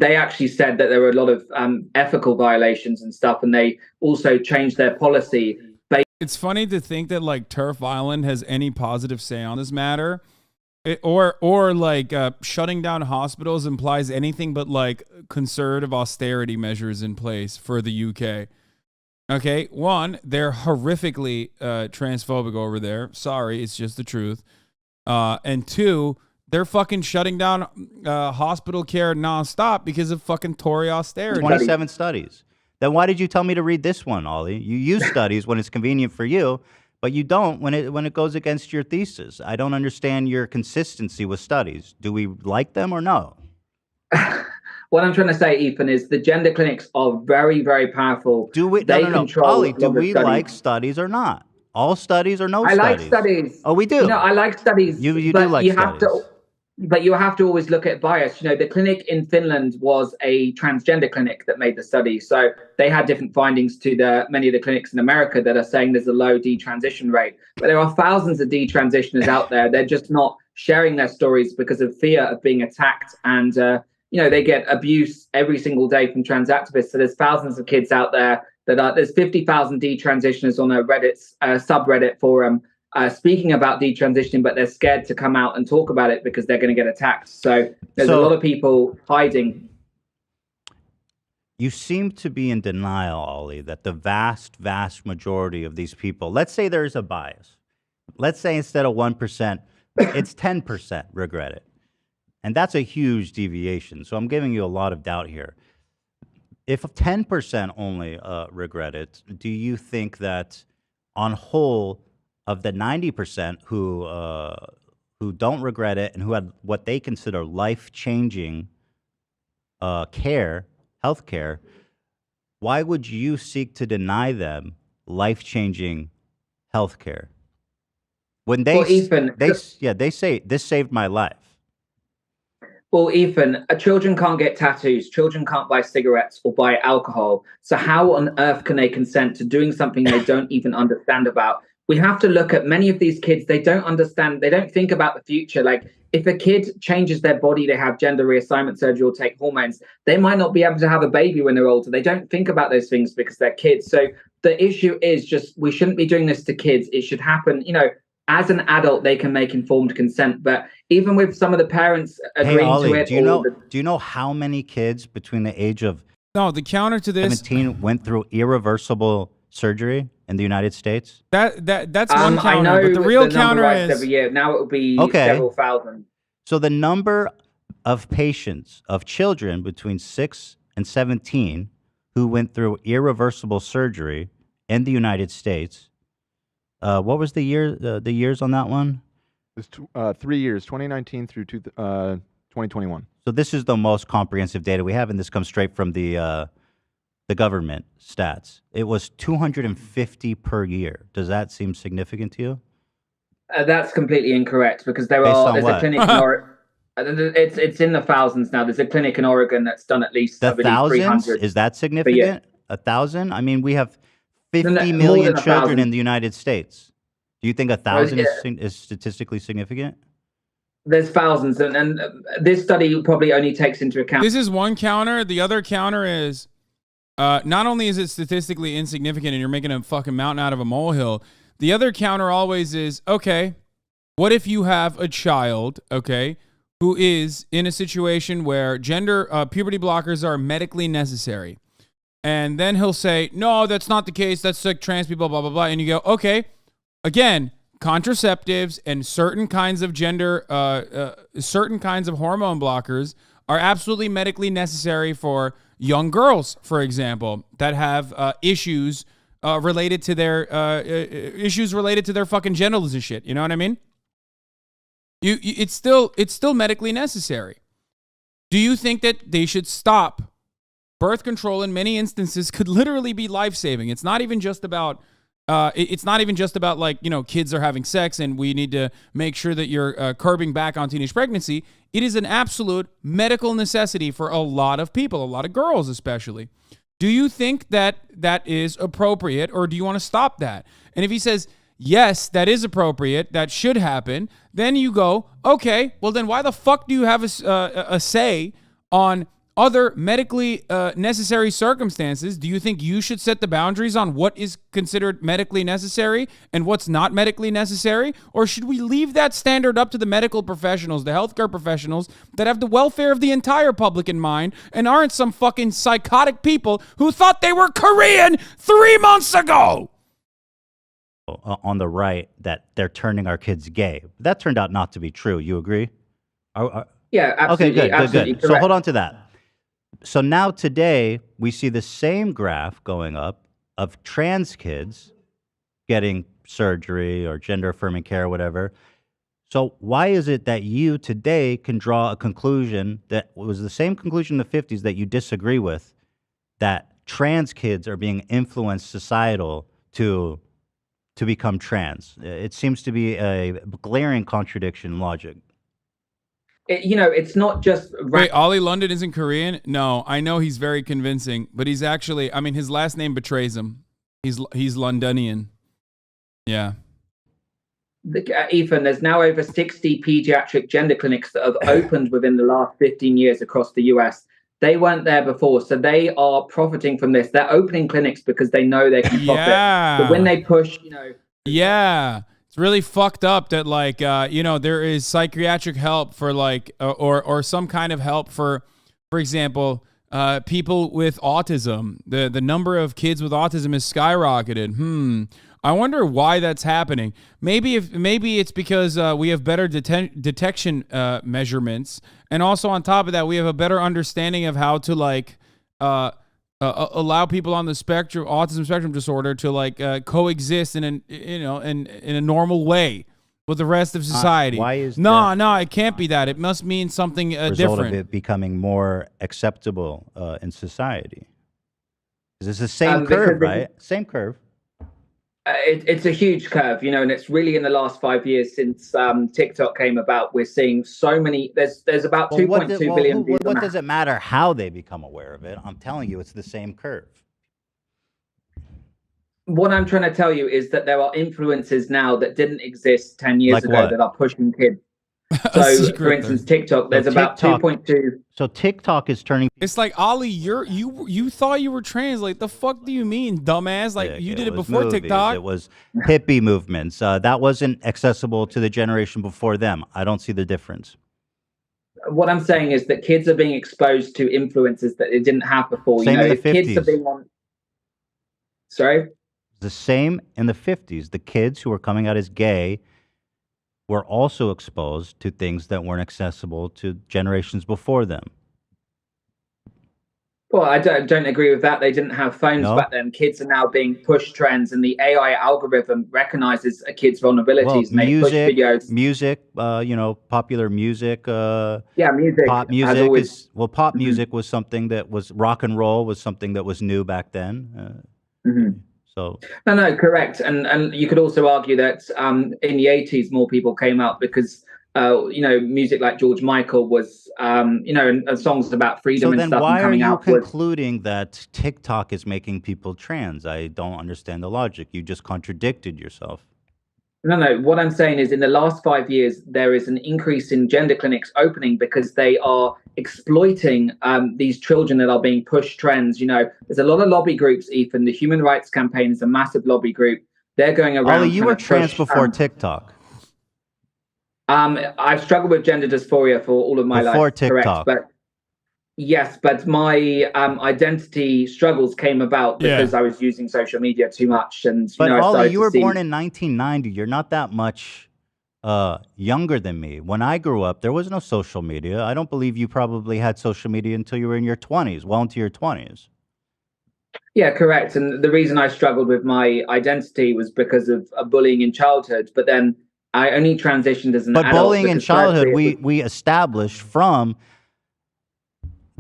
they actually said that there were a lot of ethical violations and stuff, and they also changed their policy. It's funny to think that like Turf Island has any positive say on this matter. Or like shutting down hospitals implies anything but like conservative austerity measures in place for the UK. Okay, one, they're horrifically transphobic over there. Sorry, it's just the truth. And two, they're fucking shutting down hospital care nonstop because of fucking Tory austerity. 27 studies. Then why did you tell me to read this one, Ollie? You use studies when it's convenient for you, but you don't when it goes against your thesis. I don't understand your consistency with studies. Do we like them or no? What I'm trying to say, Ethan, is the gender clinics are very, very powerful. Do we? They No. control Ollie, a do lot of we studies. like studies or not? All studies or no I like studies? studies. Oh, we do. You know, I like studies, You do but like you have studies. but you have to always look at bias. You know, the clinic in Finland was a transgender clinic that made the study, so they had different findings to many of the clinics in America that are saying there's a low detransition rate. But there are thousands of detransitioners out there. They're just not sharing their stories because of fear of being attacked, and they get abuse every single day from trans activists. So there's thousands of kids out there there's 50,000 detransitioners on a Reddit subreddit forum speaking about detransitioning, but they're scared to come out and talk about it because they're going to get attacked. So there's a lot of people hiding. You seem to be in denial, Ollie, that the vast, vast majority of these people, let's say there's a bias. Let's say instead of 1%, it's 10% regret it. And that's a huge deviation. So I'm giving you a lot of doubt here. If 10% only regret it, do you think that on whole of the 90% who don't regret it and who had what they consider life-changing health care, why would you seek to deny them life-changing health care? When they say this saved my life. Well, Ethan, children can't get tattoos. Children can't buy cigarettes or buy alcohol. So how on earth can they consent to doing something they don't even understand about? We have to look at many of these kids. They don't understand. They don't think about the future. Like if a kid changes their body, they have gender reassignment surgery or take hormones, they might not be able to have a baby when they're older. They don't think about those things because they're kids. So the issue is just we shouldn't be doing this to kids. It should happen, as an adult, they can make informed consent. But even with some of the parents agreeing Ollie, to it, do you know how many kids between the age of the counter to this 17 went through irreversible surgery in the United States? That's one counter, I know but the real counter is every year. Now it will be several thousand. So the number of patients of children between 6 and 17 who went through irreversible surgery in the United States. What was the years on that one? It's 3 years, 2019 through 2021. So this is the most comprehensive data we have, and this comes straight from the government stats. It was 250 per year. Does that seem significant to you? That's completely incorrect because there's a clinic in Oregon. It's in the thousands now. There's a clinic in Oregon that's done at least the thousands. 300. Is that significant? 1,000? I mean, we have 50 million children in the United States. Do you think 1,000 is statistically significant? There's thousands, and this study probably only takes into account. This is one counter. The other counter is not only is it statistically insignificant and you're making a fucking mountain out of a molehill, the other counter always is, okay, what if you have a child, okay, who is in a situation where puberty blockers are medically necessary? And then he'll say, no, that's not the case. That's like trans people, blah, blah, blah. And you go, okay, again, contraceptives and certain kinds of certain kinds of hormone blockers are absolutely medically necessary for young girls, for example, that have issues related to their fucking genitals and shit. You know what I mean? It's still medically necessary. Do you think that they should stop? Birth control in many instances could literally be life-saving. It's not even just about like, you know, kids are having sex and we need to make sure that you're curbing back on teenage pregnancy. It is an absolute medical necessity for a lot of people, a lot of girls especially. Do you think that that is appropriate, or do you want to stop that? And if he says, yes, that is appropriate, that should happen, then you go, okay, well then why the fuck do you have a say on other medically necessary circumstances? Do you think you should set the boundaries on what is considered medically necessary and what's not medically necessary? Or should we leave that standard up to the medical professionals, the healthcare professionals that have the welfare of the entire public in mind and aren't some fucking psychotic people who thought they were Korean 3 months ago? On the right, that they're turning our kids gay. That turned out not to be true. You agree? Yeah, absolutely. Okay, good. Absolutely So hold on to that. So now today, we see the same graph going up of trans kids getting surgery or gender-affirming care or whatever. So why is it that you today can draw a conclusion that was the same conclusion in the 50s that you disagree with, that trans kids are being influenced societal to become trans? It seems to be a glaring contradiction in logic. It's not just... Wait, Ollie London isn't Korean? No, I know he's very convincing, but he's actually, I mean, his last name betrays him. He's Londonian. Yeah. Ethan, there's now over 60 pediatric gender clinics that have opened within the last 15 years across the US. They weren't there before, so they are profiting from this. They're opening clinics because they know they can profit. Yeah. But when they push, Yeah. It's really fucked up that, like, there is psychiatric help for, like, or some kind of help for example, people with autism. The number of kids with autism is skyrocketed. I wonder why that's happening. Maybe it's because we have better detection measurements, and also on top of that, we have a better understanding of how to, like, allow people on the autism spectrum disorder to, like, coexist in a normal way with the rest of society. Why is no? It can't be that. It must mean something result different. Of it becoming more acceptable in society. It's the same curve, right? Same curve. It's a huge curve, and it's really in the last 5 years since TikTok came about. We're seeing so many. There's about 2.2 billion. What does it matter how they become aware of it? I'm telling you, it's the same curve. What I'm trying to tell you is that there are influences now that didn't exist 10 years ago that are pushing kids. So, for instance, TikTok, there's about 2.2. So TikTok is turning. It's like, Ollie, you thought you were trans. Like, the fuck do you mean, dumbass? Like, you did it before movies. TikTok. It was hippie movements. That wasn't accessible to the generation before them. I don't see the difference. What I'm saying is that kids are being exposed to influences that they didn't have before. Same in the 50s. Kids are being on. Sorry? The same in the 50s. The kids who were coming out as gay were also exposed to things that weren't accessible to generations before them. Well, I don't agree with that. They didn't have phones back then. Kids are now being pushed trends, and the AI algorithm recognizes a kid's vulnerabilities. And they push videos. Music, popular music. Music. Pop music pop music was something that was rock and roll was something that was new back then. So no, correct. And you could also argue that in the 80s, more people came out because music like George Michael was, and songs about freedom and stuff. So then why are you concluding concluding that TikTok is making people trans? I don't understand the logic. You just contradicted yourself. No. What I'm saying is in the last 5 years, there is an increase in gender clinics opening because they are exploiting these children that are being pushed trends. There's a lot of lobby groups, Ethan. The Human Rights Campaign is a massive lobby group. They're going around. Ollie, you were trans before TikTok. I've struggled with gender dysphoria for all of my life. Before TikTok. Correct, Yes, but my identity struggles came about because Yeah. I was using social media too much, and But I Ollie, started you to were born see. in 1990. You're not that much younger than me. When I grew up, there was no social media. I don't believe you probably had social media until you were in your 20s, well into your 20s. Yeah, correct. And the reason I struggled with my identity was because of bullying in childhood. But then I only transitioned as an But adult bullying in because childhood, firstly it was. we established from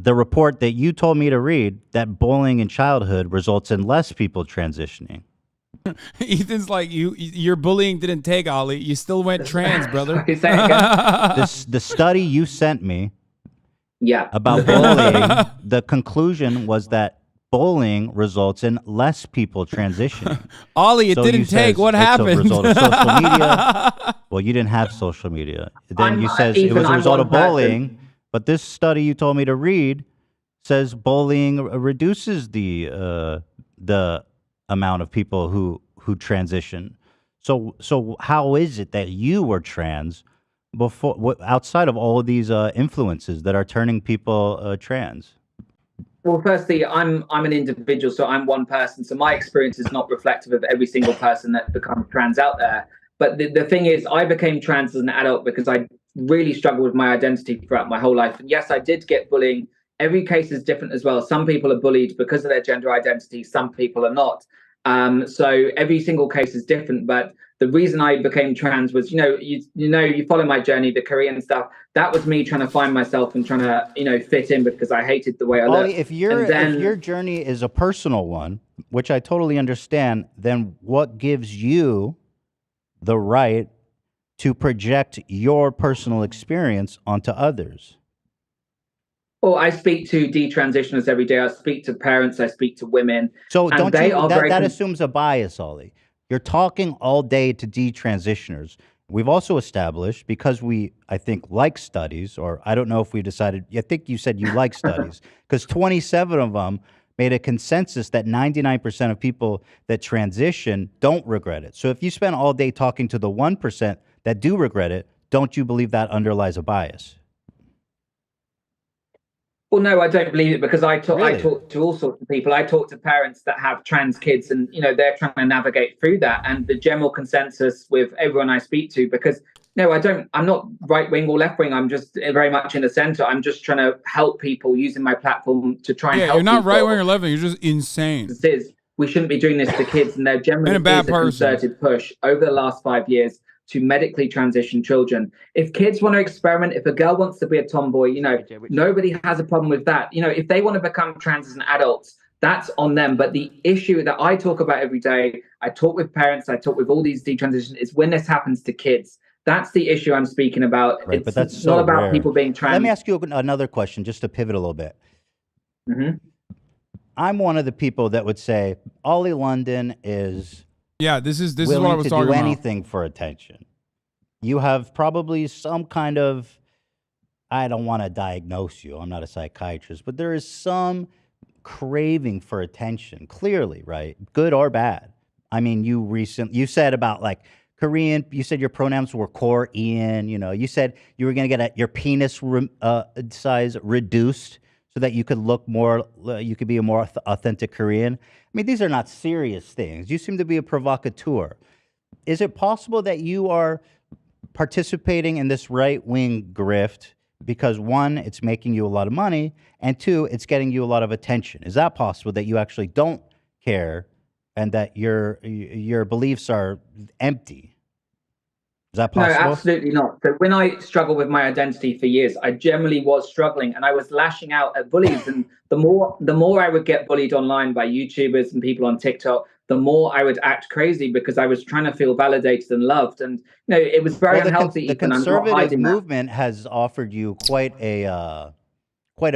the report that you told me to read that bullying in childhood results in less people transitioning. Ethan's like, your bullying didn't take, Ollie. You still went trans, brother. Sorry, say it again. The study you sent me Yeah, about bullying, the conclusion was that bullying results in less people transitioning. Ollie, it So didn't you take. says What it's a happened? result of social media. Well, you didn't have social media. Then you says it Ethan. was a I'm result one of person. bullying. But this study you told me to read says bullying reduces the amount of people who transition. So how is it that you were trans before outside of all of these influences that are turning people trans? Well, firstly, I'm an individual, so I'm one person. So my experience is not reflective of every single person that becomes trans out there. But the thing is, I became trans as an adult because I really struggled with my identity throughout my whole life. And yes, I did get bullying. Every case is different as well. Some people are bullied because of their gender identity, some people are not. So every single case is different. But the reason I became trans was, you follow my journey, the Korean stuff. That was me trying to find myself and trying to, fit in because I hated the way I Ollie, looked. if And your then, journey is a personal one, which I totally understand, then what gives you the right to project your personal experience onto others? well, I speak to detransitioners every day. I speak to parents. I speak to women, So and don't they you are very. that assumes a bias, Ollie. You're talking all day to detransitioners. We've also established, because we, I think, like studies, or I don't know if we decided, I think you said you like studies, because 27 of them made a consensus that 99% of people that transition don't regret it. So if you spend all day talking to the 1% that do regret it, don't you believe that underlies a bias? Well, no, I don't believe it because I Really? talk to all sorts of people. I talk to parents that have trans kids, and they're trying to navigate through that. And the general consensus with everyone I speak to, because no, I'm not right wing or left wing. I'm just very much in the center. I'm just trying to help people using my platform to try and Yeah, you're help not right wing people. or left wing. You're just insane This is we shouldn't be doing this to kids, and there and a generally bad is a person. concerted push over the last 5 years to medically transition children. If kids want to experiment, if a girl wants to be a tomboy, nobody has a problem with that. If they want to become trans as an adult, that's on them. But the issue that I talk about every day, I talk with parents, I talk with all these detransition, is when this happens to kids. That's the issue I'm speaking about. Right, but It's that's not so about rare. people being Let me trans. ask you another question, just to pivot a little bit. Mm-hmm. I'm one of the people that would say Ollie London is Yeah, this is what I willing was to talking do about. anything for attention. You have probably some kind of, I don't want to diagnose you, I'm not a psychiatrist, but there is some craving for attention, clearly, right? Good or bad. I mean, you said about like Korean, you said your pronouns were core Ian, you said you were going to get your penis size reduced so that you could look more, you could be a more authentic Korean. I mean, these are not serious things. You seem to be a provocateur. Is it possible that you are participating in this right-wing grift because, one, it's making you a lot of money, and two, it's getting you a lot of attention? Is that possible, that you actually don't care and that your beliefs are empty? Is that No, possible? absolutely not. So when I struggled with my identity for years, I generally was struggling and I was lashing out at bullies. And the more I would get bullied online by YouTubers and people on TikTok, the more I would act crazy because I was trying to feel validated and loved. And it was very Well, unhealthy, the Ethan. I'm not conservative hiding that. movement has offered you quite an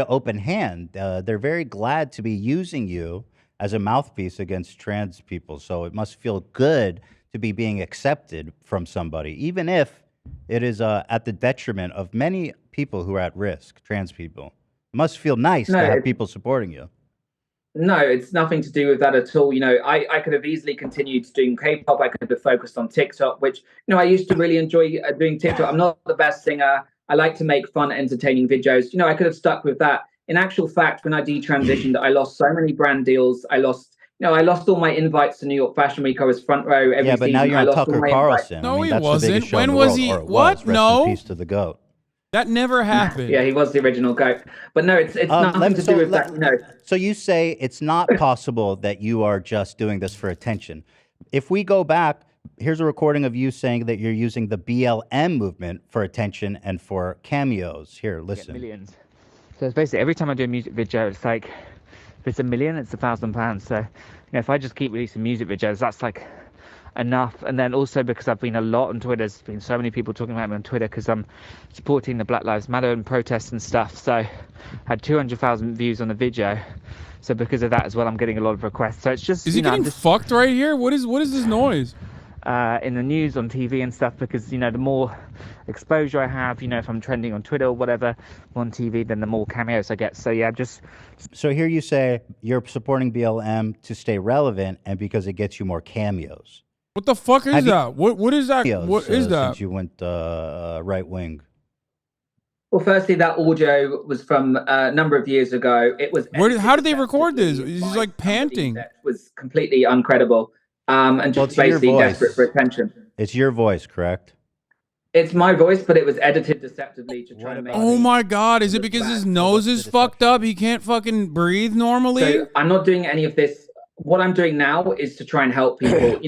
open hand. They're very glad to be using you as a mouthpiece against trans people. So it must feel good to be being accepted from somebody, even if it is at the detriment of many people who are at risk, trans people. It must feel nice No, to have it's people supporting you. No, it's nothing to do with that at all. I could have easily continued doing K-pop. I could have focused on TikTok, which, I used to really enjoy doing TikTok. I'm not the best singer. I like to make fun, entertaining videos. I could have stuck with that. in actual fact, when I detransitioned, I lost so many brand deals. I lost all my invites to New York Fashion Week. I was front row every Yeah, but season. now you're I on lost all Tucker my invites. Carlson. No, I mean, he that's the biggest wasn't. show When in the was world. he? Or it What? was. Rest No. in peace to the GOAT. That never happened. Yeah, he was the original GOAT. But no, it's nothing to do with that. So you say it's not possible that you are just doing this for attention. If we go back, here's a recording of you saying that you're using the BLM movement for attention and for cameos. Here, listen. Millions. So it's basically every time I do a music video, it's like, if it's 1 million, it's £1,000. So, if I just keep releasing music videos, that's like enough. And then also because I've been a lot on Twitter, there's been so many people talking about me on Twitter because I'm supporting the Black Lives Matter and protests and stuff. So I had 200,000 views on the video. So because of that as well, I'm getting a lot of requests. So it's just, Is he getting fucked right here? What is this noise? In the news, on TV and stuff, because the more exposure I have, if I'm trending on Twitter or whatever on TV, then the more cameos I get. So yeah, So here you say you're supporting BLM to stay relevant and because it gets you more cameos. What the fuck is that? What is that? What is that? Since you went right wing. Well, firstly, that audio was from a number of years ago. It was. How did they record this? He's like panting. That was completely uncredible. And just basically desperate for attention. It's your voice, correct? It's my voice, but it was edited deceptively to try and make. Oh my God! Is it because his nose is fucked up? He can't fucking breathe normally. So I'm not doing any of this. What I'm doing now is to try and help people.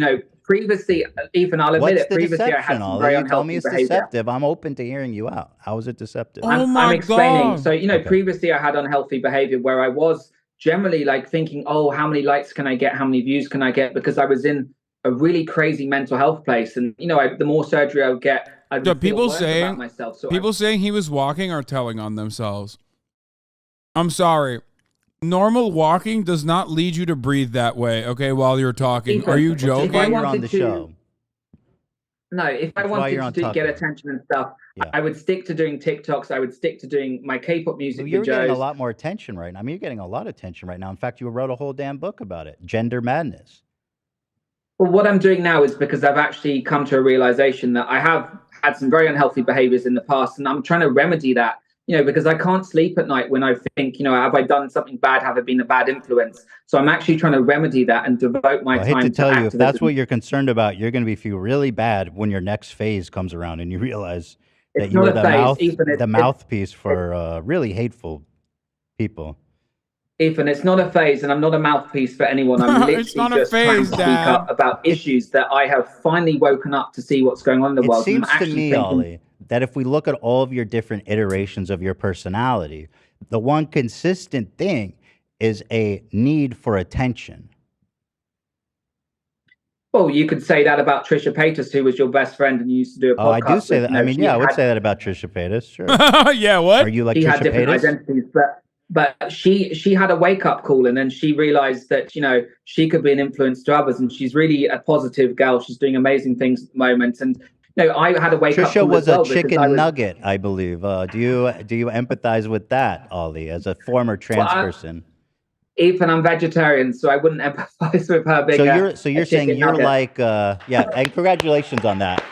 Previously, Ethan, I'll admit it. Previously, I had some very unhealthy behavior. Deceptive. I'm open to hearing you out. How is it deceptive? I'm explaining. So previously I had unhealthy behavior where I was generally like thinking, oh, how many likes can I get? How many views can I get? Because I was in a really crazy mental health place, and the more surgery I would get, I'd people feel worse saying about myself. So people saying he was walking are telling on themselves. I'm sorry. Normal walking does not lead you to breathe that way. Okay, while you're talking, Ethan, are you joking? If I wanted on the show. No, if I wanted to get attention and stuff, I would stick to doing TikToks. I would stick to doing my K-pop music videos. You're getting a lot more attention right now. I mean, you're getting a lot of attention right now. In fact, you wrote a whole damn book about it, Gender Madness. Well, what I'm doing now is because I've actually come to a realization that I have had some very unhealthy behaviors in the past, and I'm trying to remedy that. Because I can't sleep at night when I think, have I done something bad? Have I been a bad influence? So I'm actually trying to remedy that and devote my time to I hate to tell you, if activism. that's what you're concerned about, you're going to feel really bad when your next phase comes around and you realize that you were the mouthpiece for really hateful people. Ethan, it's not a phase, and I'm not a mouthpiece for anyone. I'm literally just trying to speak up about issues that I have finally woken up to see what's going on in the world. It seems to me, Ollie, that if we look at all of your different iterations of your personality, the one consistent thing is a need for attention. Well, you could say that about Trisha Paytas, who was your best friend and you used to do a podcast. I do say that. I mean, I would say that about Trisha Paytas. Sure. Yeah, what? Are you like Trisha Paytas? She had different identities, but she had a wake-up call, and then she realized that, she could be an influence to others, and she's really a positive gal. She's doing amazing things at the moment. And I had a wake-up call. Trisha was a chicken nugget, I believe. Do you empathize with that, Ollie, as a former trans person? Ethan, I'm vegetarian, so I wouldn't empathize with her being So you're saying you're nugget. Like yeah, and congratulations on that.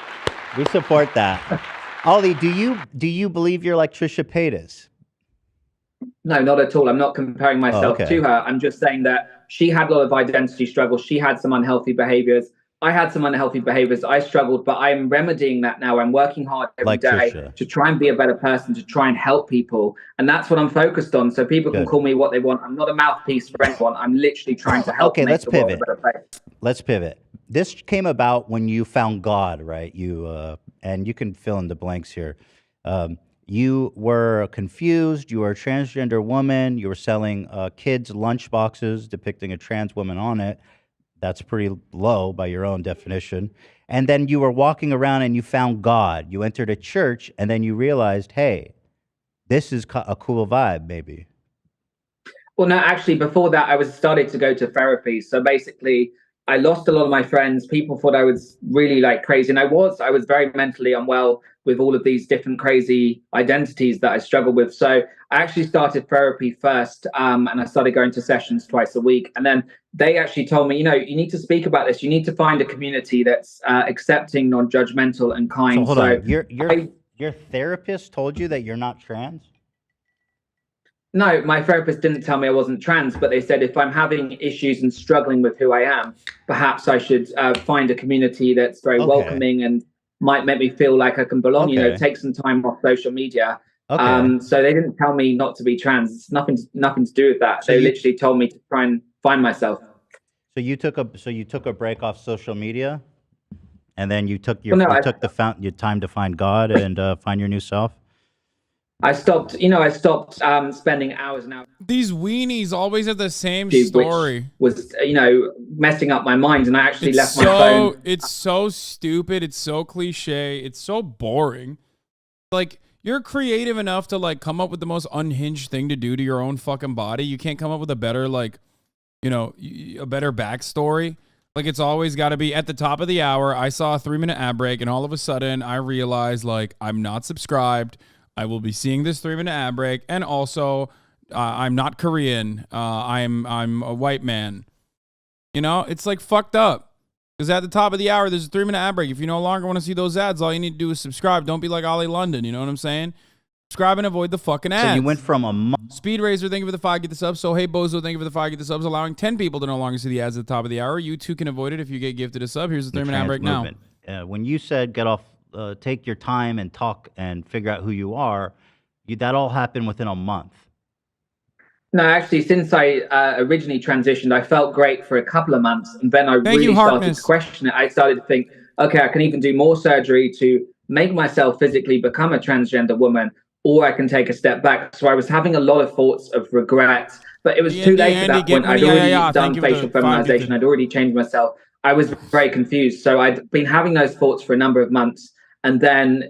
We support that. Ollie, do you believe you're like Trisha Paytas? No, not at all. I'm not comparing myself to her. I'm just saying that she had a lot of identity struggles. She had some unhealthy behaviors. I had some unhealthy behaviors. I struggled, but I'm remedying that now. I'm working hard every day to try and be a better person, to try and help people. And that's what I'm focused on. So people can call me what they want. I'm not a mouthpiece for anyone. I'm literally trying to help make the world a better place. Let's pivot. This came about when you found God, right? And you can fill in the blanks here. You were confused. You were a transgender woman. You were selling kids' lunch boxes depicting a trans woman on it. That's pretty low by your own definition. And then you were walking around and you found God. You entered a church and then you realized, hey, this is a cool vibe, maybe. Well, no, actually, before that, I started to go to therapy. So basically, I lost a lot of my friends. People thought I was really crazy. And I was very mentally unwell with all of these different crazy identities that I struggled with. So I actually started therapy first, and I started going to sessions twice a week. And then they actually told me, you need to speak about this. You need to find a community that's accepting, non-judgmental, and kind. So hold on. Your therapist told you that you're not trans? No, my therapist didn't tell me I wasn't trans, but they said if I'm having issues and struggling with who I am, perhaps I should find a community that's very Okay. welcoming and might make me feel like I can belong. Okay. Take some time off social media. Okay. So they didn't tell me not to be trans. It's nothing to do with that. So They you literally told me to try and find myself. you took a break off social media, and then you took Well, no, your time to find God and find your new self. I stopped. I stopped spending hours and hours, These weenies always have the same which story. was messing up my mind, and I actually It's left my phone. It's so stupid. It's so cliche. It's so boring. Like, you're creative enough to like come up with the most unhinged thing to do to your own fucking body. You can't come up with a better a better backstory. Like, it's always got to be at the top of the hour. I saw a 3-minute ad break, and all of a sudden I realized like I'm not subscribed. I will be seeing this 3-minute ad break, and also I'm not Korean. I'm a white man. It's like fucked up. Because at the top of the hour, there's a 3-minute ad break. If you no longer want to see those ads, all you need to do is subscribe. Don't be like Ollie London. You know what I'm saying? Subscribe and avoid the fucking ads. So you went from a month. Speed Racer, thank you for the 5, get the subs. So hey Bozo, thank you for the 5, get the subs. Allowing 10 people to no longer see the ads at the top of the hour. You too can avoid it if you get gifted a sub. Here's the 3-minute ad break now. When you said get off, take your time and talk and figure out who you are, that all happened within a month. No, actually, since I originally transitioned, I felt great for a couple of months, and then I really started to question it. I started to think, okay, I can even do more surgery to make myself physically become a transgender woman, or I can take a step back. So I was having a lot of thoughts of regret, but it was too late at that point. I'd already done facial feminization. I'd already changed myself. I was very confused. So I'd been having those thoughts for a number of months. And then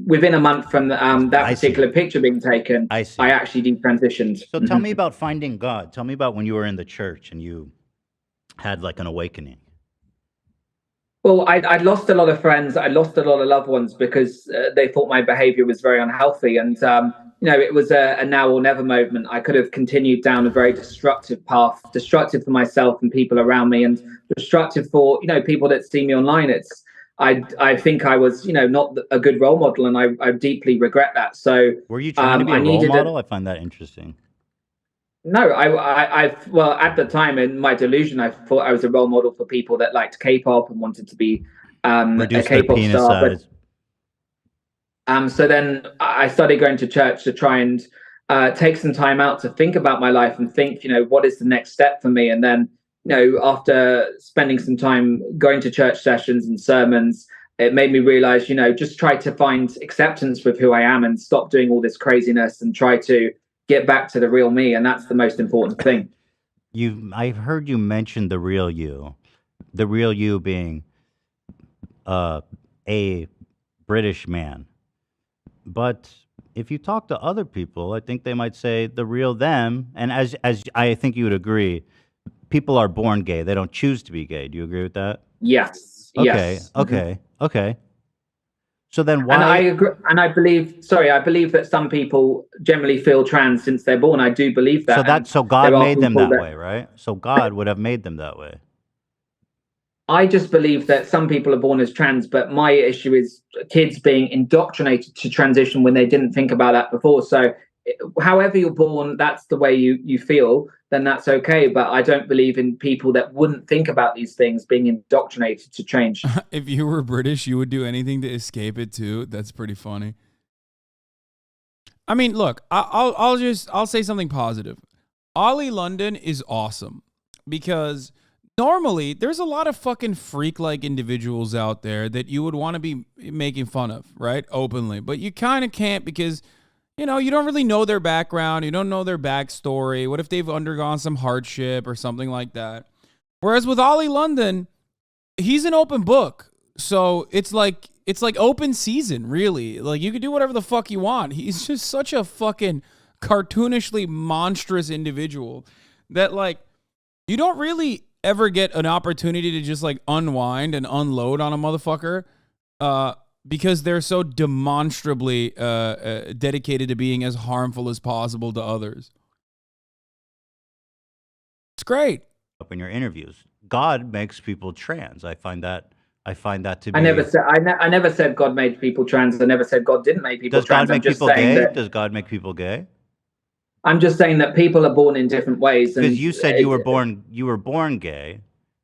within a month from that particular picture being taken, I actually detransitioned. So tell me about finding God. Tell me about when you were in the church and you had like an awakening. Well, I'd lost a lot of friends. I lost a lot of loved ones because they thought my behavior was very unhealthy. And, it was a now or never moment. I could have continued down a very destructive path, destructive for myself and people around me, and destructive for, people that see me online. I think I was, not a good role model, and I deeply regret that. So, were you trying to be a role model? I find that interesting. No, well, at the time in my delusion, I thought I was a role model for people that liked K-pop and wanted to be a K-pop star. So then I started going to church to try and take some time out to think about my life and think, what is the next step for me? And then, after spending some time going to church sessions and sermons, it made me realize, just try to find acceptance with who I am and stop doing all this craziness and try to get back to the real me. And that's the most important thing. I've heard you mention the real you being a British man. But if you talk to other people, I think they might say the real them. And as I think you would agree, people are born gay. They don't choose to be gay. Do you agree with that? Yes. Okay. Yes. Okay. Okay. So then why? And I agree. And I believe that some people generally feel trans since they're born. I do believe that. So God made them that way, right? So God would have made them that way. I just believe that some people are born as trans, but my issue is kids being indoctrinated to transition when they didn't think about that before. So however you're born, that's the way you feel, then that's okay. But I don't believe in people that wouldn't think about these things being indoctrinated to change. If you were British, you would do anything to escape it too. That's pretty funny. I mean, look, I'll say something positive. Ollie London is awesome because normally there's a lot of fucking freak-like individuals out there that you would want to be making fun of, right? Openly. But you kind of can't because, you don't really know their background. You don't know their backstory. What if they've undergone some hardship or something like that? Whereas with Ollie London, he's an open book. So it's like open season, really. Like, you can do whatever the fuck you want. He's just such a fucking cartoonishly monstrous individual that, like, you don't really ever get an opportunity to just, like, unwind and unload on a motherfucker because they're so demonstrably dedicated to being as harmful as possible to others. It's great. Up in your interviews, God makes people trans. I find that to be. I never said God made people trans. I never said God didn't make people trans. Does God make people gay? Does God make people gay? I'm just saying that people are born in different ways. Because And you said you were born gay,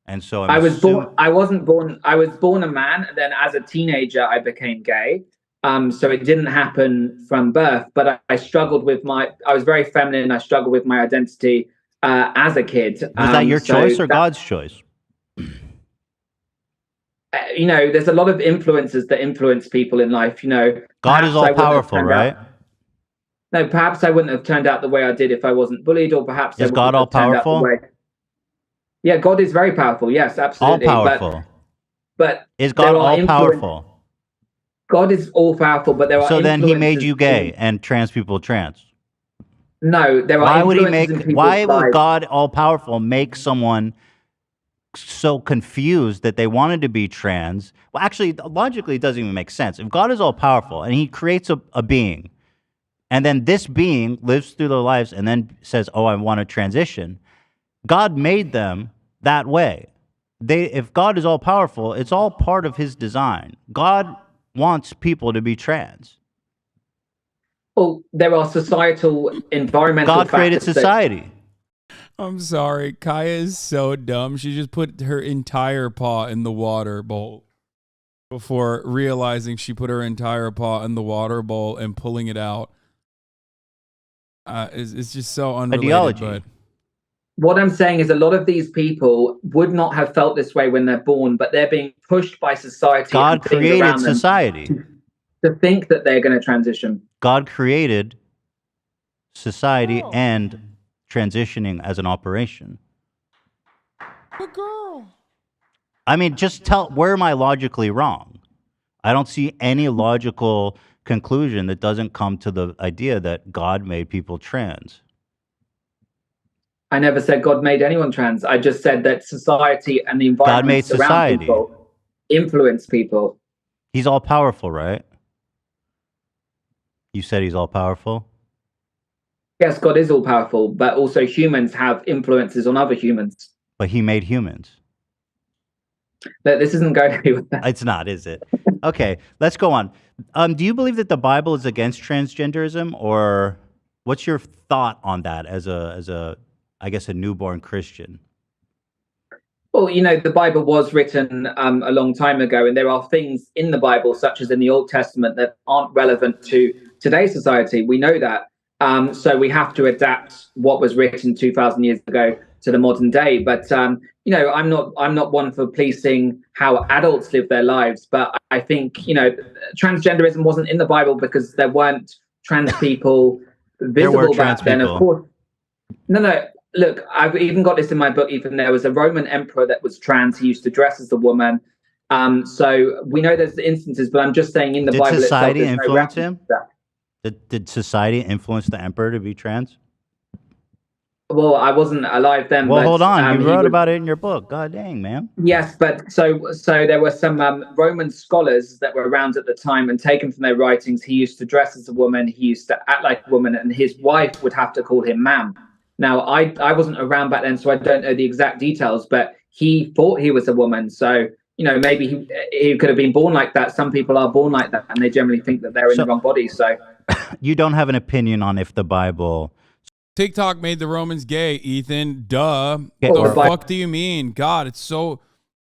and so I was born. I wasn't born. I was born a man, and then as a teenager, I became gay. So it didn't happen from birth, but I struggled with my. I was very feminine. I struggled with my identity as a kid. Was that your choice or God's choice? You know, there's a lot of influences that influence people in life. You know, God is all powerful, right? No, perhaps I wouldn't have turned out the way I did if I wasn't bullied, or perhaps is God all powerful? Yeah, God is very powerful. Yes, absolutely. All powerful. But is God all powerful? God is all powerful, but there are. So then He made you gay and trans people trans. No, there are. Why would He make? Why would God all powerful make someone so confused that they wanted to be trans? Well, actually, logically, it doesn't even make sense. If God is all powerful and He creates a being, and then this being lives through their lives and then says, "Oh, I want to transition," God made them that way. If God is all powerful, it's all part of His design. God wants people to be trans. Well, there are societal, environmental. God created society. I'm sorry, Kaya is so dumb. She just put her entire paw in the water bowl before realizing she put her entire paw in the water bowl and pulling it out. It's just so unrelated. Ideology. But what I'm saying is a lot of these people would not have felt this way when they're born, but they're being pushed by society. God created society to think that they're going to transition. God created society and transitioning as an operation. the girl. I mean, just tell, where am I logically wrong? I don't see any logical conclusion that doesn't come to the idea that God made people trans. I never said God made anyone trans. I just said that society and the environment God made society people influence people. He's all powerful, right? You said He's all powerful? Yes, God is all powerful, but also humans have influences on other humans. But He made humans. But this isn't going anywhere. It's not, is it? Okay, let's go on. Do you believe that the Bible is against transgenderism, or what's your thought on that as a I guess a newborn Christian? Well, you know, the Bible was written a long time ago, and there are things in the Bible, such as in the Old Testament, that aren't relevant to today's society. We know that. So we have to adapt what was written 2,000 years ago to the modern day. But you know, I'm not one for policing how adults live their lives. But I think, you know, transgenderism wasn't in the Bible because there weren't trans people visible back then. Of course, no. Look, I've even got this in my book. Even there was a Roman emperor that was trans. He used to dress as a woman. So we know there's instances, but I'm just saying in the Bible itself. Did society influence him? Did society influence the emperor to be trans? Well, I wasn't alive then. Well, but, hold on. You wrote about it in your book. God dang, man. Yes, but so there were some Roman scholars that were around at the time, and taken from their writings, he used to dress as a woman. He used to act like a woman, and his wife would have to call him ma'am. Now, I wasn't around back then, so I don't know the exact details, but he thought he was a woman. So, you know, maybe he could have been born like that. Some people are born like that, and they generally think that they're in the wrong body. So you don't have an opinion on if the Bible... TikTok made the Romans gay, Ethan. Duh. What the fuck do you mean? God, it's so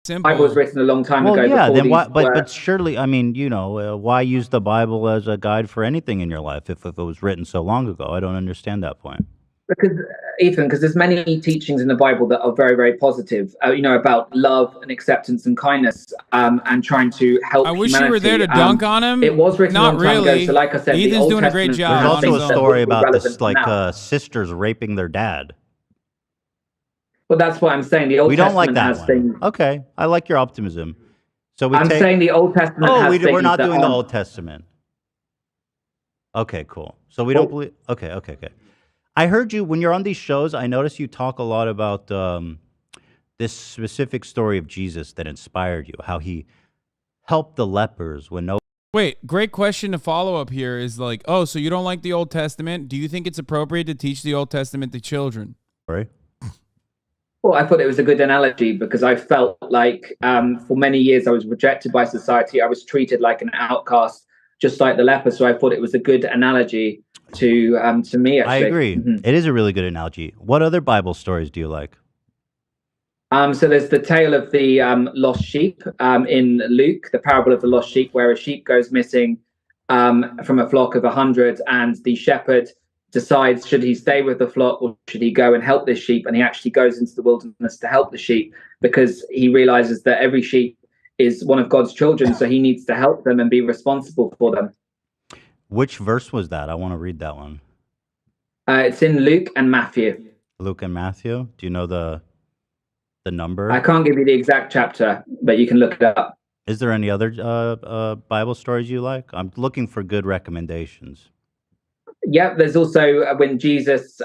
simple. The Bible was written a long time ago. Yeah, then why, but surely, I mean, you know, why use the Bible as a guide for anything in your life if it was written so long ago? I don't understand that point. Because, Ethan, there's many teachings in the Bible that are very, very positive, you know, about love and acceptance and kindness, and trying to help I wish humanity. you were there to dunk on him. It was written Not a long time really. ago, so like I said, Ethan's doing a great job. There's also a story about this, like sisters raping their dad. Well, that's what I'm saying. The Old Testament like that has one. things. Okay, I like your optimism. So I'm saying the Old Testament has things. We're not doing the Old Testament. Okay, cool. So we don't believe... Okay. I heard you, when you're on these shows, I noticed you talk a lot about this specific story of Jesus that inspired you, how he helped the lepers when no... Wait, great question to follow up here is like, oh, so you don't like the Old Testament? Do you think it's appropriate to teach the Old Testament to children? Right. Well, I thought it was a good analogy because I felt like for many years I was rejected by society. I was treated like an outcast. just like the leper. So I thought it was a good analogy to me, I actually. agree. It is a really good analogy. What other Bible stories do you like? So there's the tale of the lost sheep in Luke, the parable of the lost sheep, where a sheep goes missing from a flock of 100, and the shepherd decides, should he stay with the flock or should he go and help this sheep? And he actually goes into the wilderness to help the sheep because he realizes that every sheep is one of God's children, so he needs to help them and be responsible for them. Which verse was that? I want to read that one. It's in Luke and Matthew. Luke and Matthew. Do you know the number? I can't give you the exact chapter, but you can look it up. Is there any other Bible stories you like? I'm looking for good recommendations. Yeah, there's also when Jesus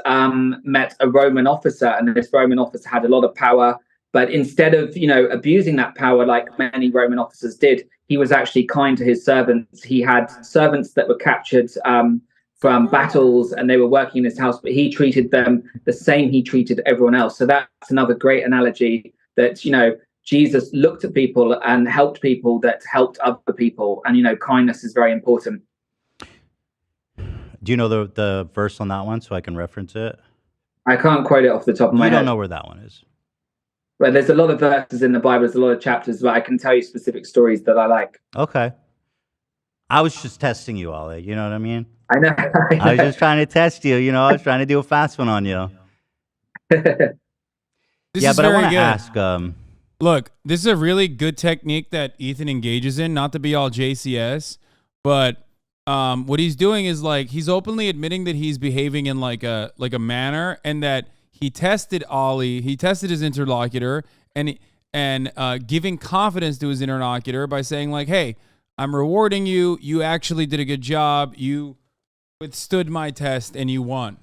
met a Roman officer, and this Roman officer had a lot of power, but instead of abusing that power like many Roman officers did, he was actually kind to his servants. He had servants that were captured from battles, and they were working in his house, but he treated them the same he treated everyone else. So that's another great analogy that Jesus looked at people and helped people that helped other people, and kindness is very important. Do you know the verse on that one so I can reference it? I can't quote it off the top of my head. You don't know where that one is. Well, there's a lot of verses in the Bible, there's a lot of chapters, but I can tell you specific stories that I like. Okay. I was just testing you, Ollie. You know what I mean? I know. I was just trying to test you. I was trying to do a fast one on you. This Yeah, is but I very want to good. ask. Look, this is a really good technique that Ethan engages in, not to be all JCS, but what he's doing is like he's openly admitting that he's behaving in like a manner, and that he tested Ollie, he tested his interlocutor, and giving confidence to his interlocutor by saying like, "Hey, I'm rewarding you. You actually did a good job. You withstood my test, and you won."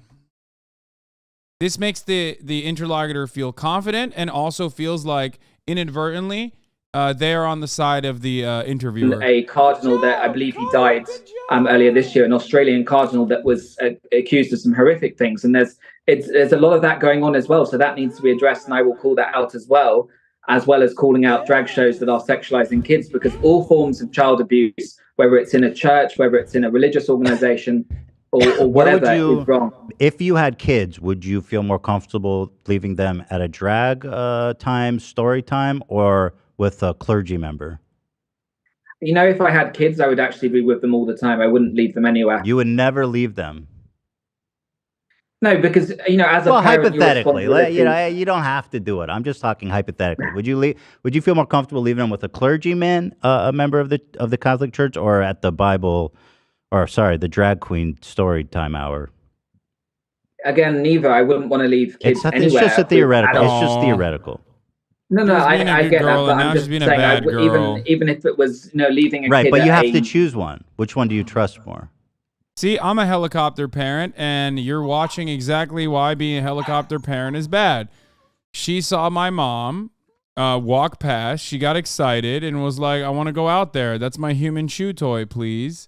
This makes the interlocutor feel confident, and also feels like inadvertently they are on the side of the interviewer. A cardinal that I believe he died earlier this year, an Australian cardinal that was accused of some horrific things, and there's a lot of that going on as well. So that needs to be addressed, and I will call that out as well as calling out drag shows that are sexualizing kids, because all forms of child abuse, whether it's in a church, whether it's in a religious organization, or whatever, is wrong. If you had kids, would you feel more comfortable leaving them at a drag time, story time, or with a clergy member? If I had kids, I would actually be with them all the time. I wouldn't leave them anywhere. You would never leave them? No, because as a parent, hypothetically, you don't have to do it. I'm just talking hypothetically. Would you feel more comfortable leaving them with a clergyman, a member of the Catholic Church, or at the the drag queen story time hour? Again, neither. I wouldn't want to leave kids anywhere. It's just a theoretical. It's just theoretical. No, I get that, but I'm just saying, even if it was leaving a kid, right? But you have to choose one. Which one do you trust more? See, I'm a helicopter parent, and you're watching exactly why being a helicopter parent is bad. She saw my mom walk past. She got excited and was like, "I want to go out there. That's my human chew toy, please."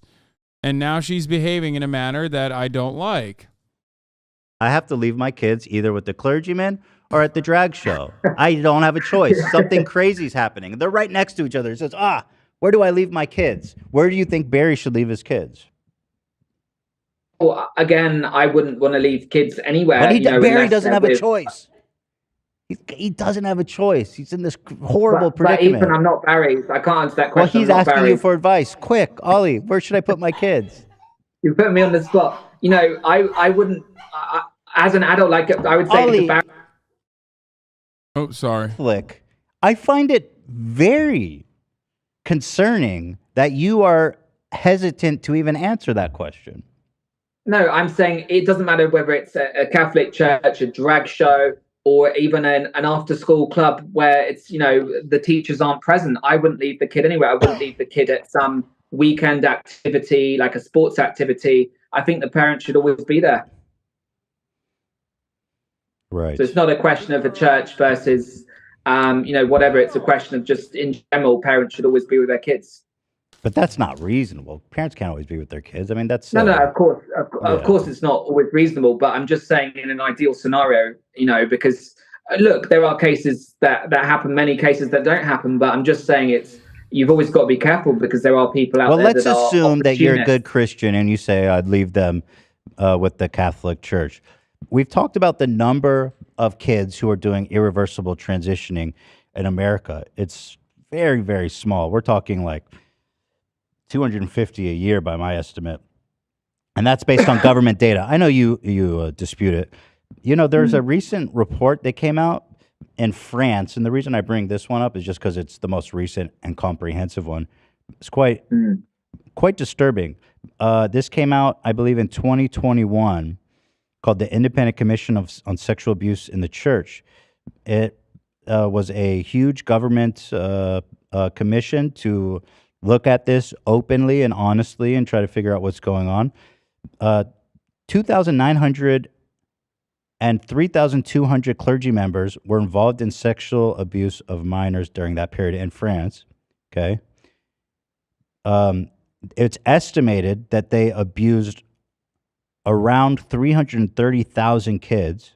And now she's behaving in a manner that I don't like. I have to leave my kids either with the clergyman or at the drag show. I don't have a choice. Something crazy is happening. They're right next to each other. It says, where do I leave my kids? Where do you think Barry should leave his kids? Well, again, I wouldn't want to leave kids anywhere. But Barry doesn't have a choice. He doesn't have a choice. He's in this horrible predicament. But Ethan, I'm not Barry. I can't answer that question. Well, he's asking you for advice. Quick, Ollie, where should I put my kids? You put me on the spot. I wouldn't, as an adult, I would say Ollie, to Barry. Oh, sorry. Flick. I find it very concerning that you are hesitant to even answer that question. No, I'm saying it doesn't matter whether it's a Catholic church, a drag show, or even an after-school club where it's, the teachers aren't present. I wouldn't leave the kid anywhere. I wouldn't leave the kid at some weekend activity, like a sports activity. I think the parents should always be there. Right. So it's not a question of a church versus, whatever. It's a question of just in general, parents should always be with their kids. But that's not reasonable. Parents can't always be with their kids. I mean, that's no. Of course, it's not always reasonable. But I'm just saying, in an ideal scenario, because look, there are cases that happen, many cases that don't happen. But I'm just saying, you've always got to be careful because there are people out Well, there let's that are assume that you're a good opportunists. Christian and you say, I'd leave them with the Catholic Church. We've talked about the number of kids who are doing irreversible transitioning in America. It's very, very small. We're talking like 250 a year by my estimate. And that's based on government data. I know you dispute it. You know, there's a recent report that came out in France, and the reason I bring this one up is just because it's the most recent and comprehensive one. It's quite disturbing. This came out, I believe, in 2021, called the Independent Commission on Sexual Abuse in the Church. It was a huge government commission to look at this openly and honestly and try to figure out what's going on. 2,900 and 3,200 clergy members were involved in sexual abuse of minors during that period in France. Okay. It's estimated that they abused around 330,000 kids.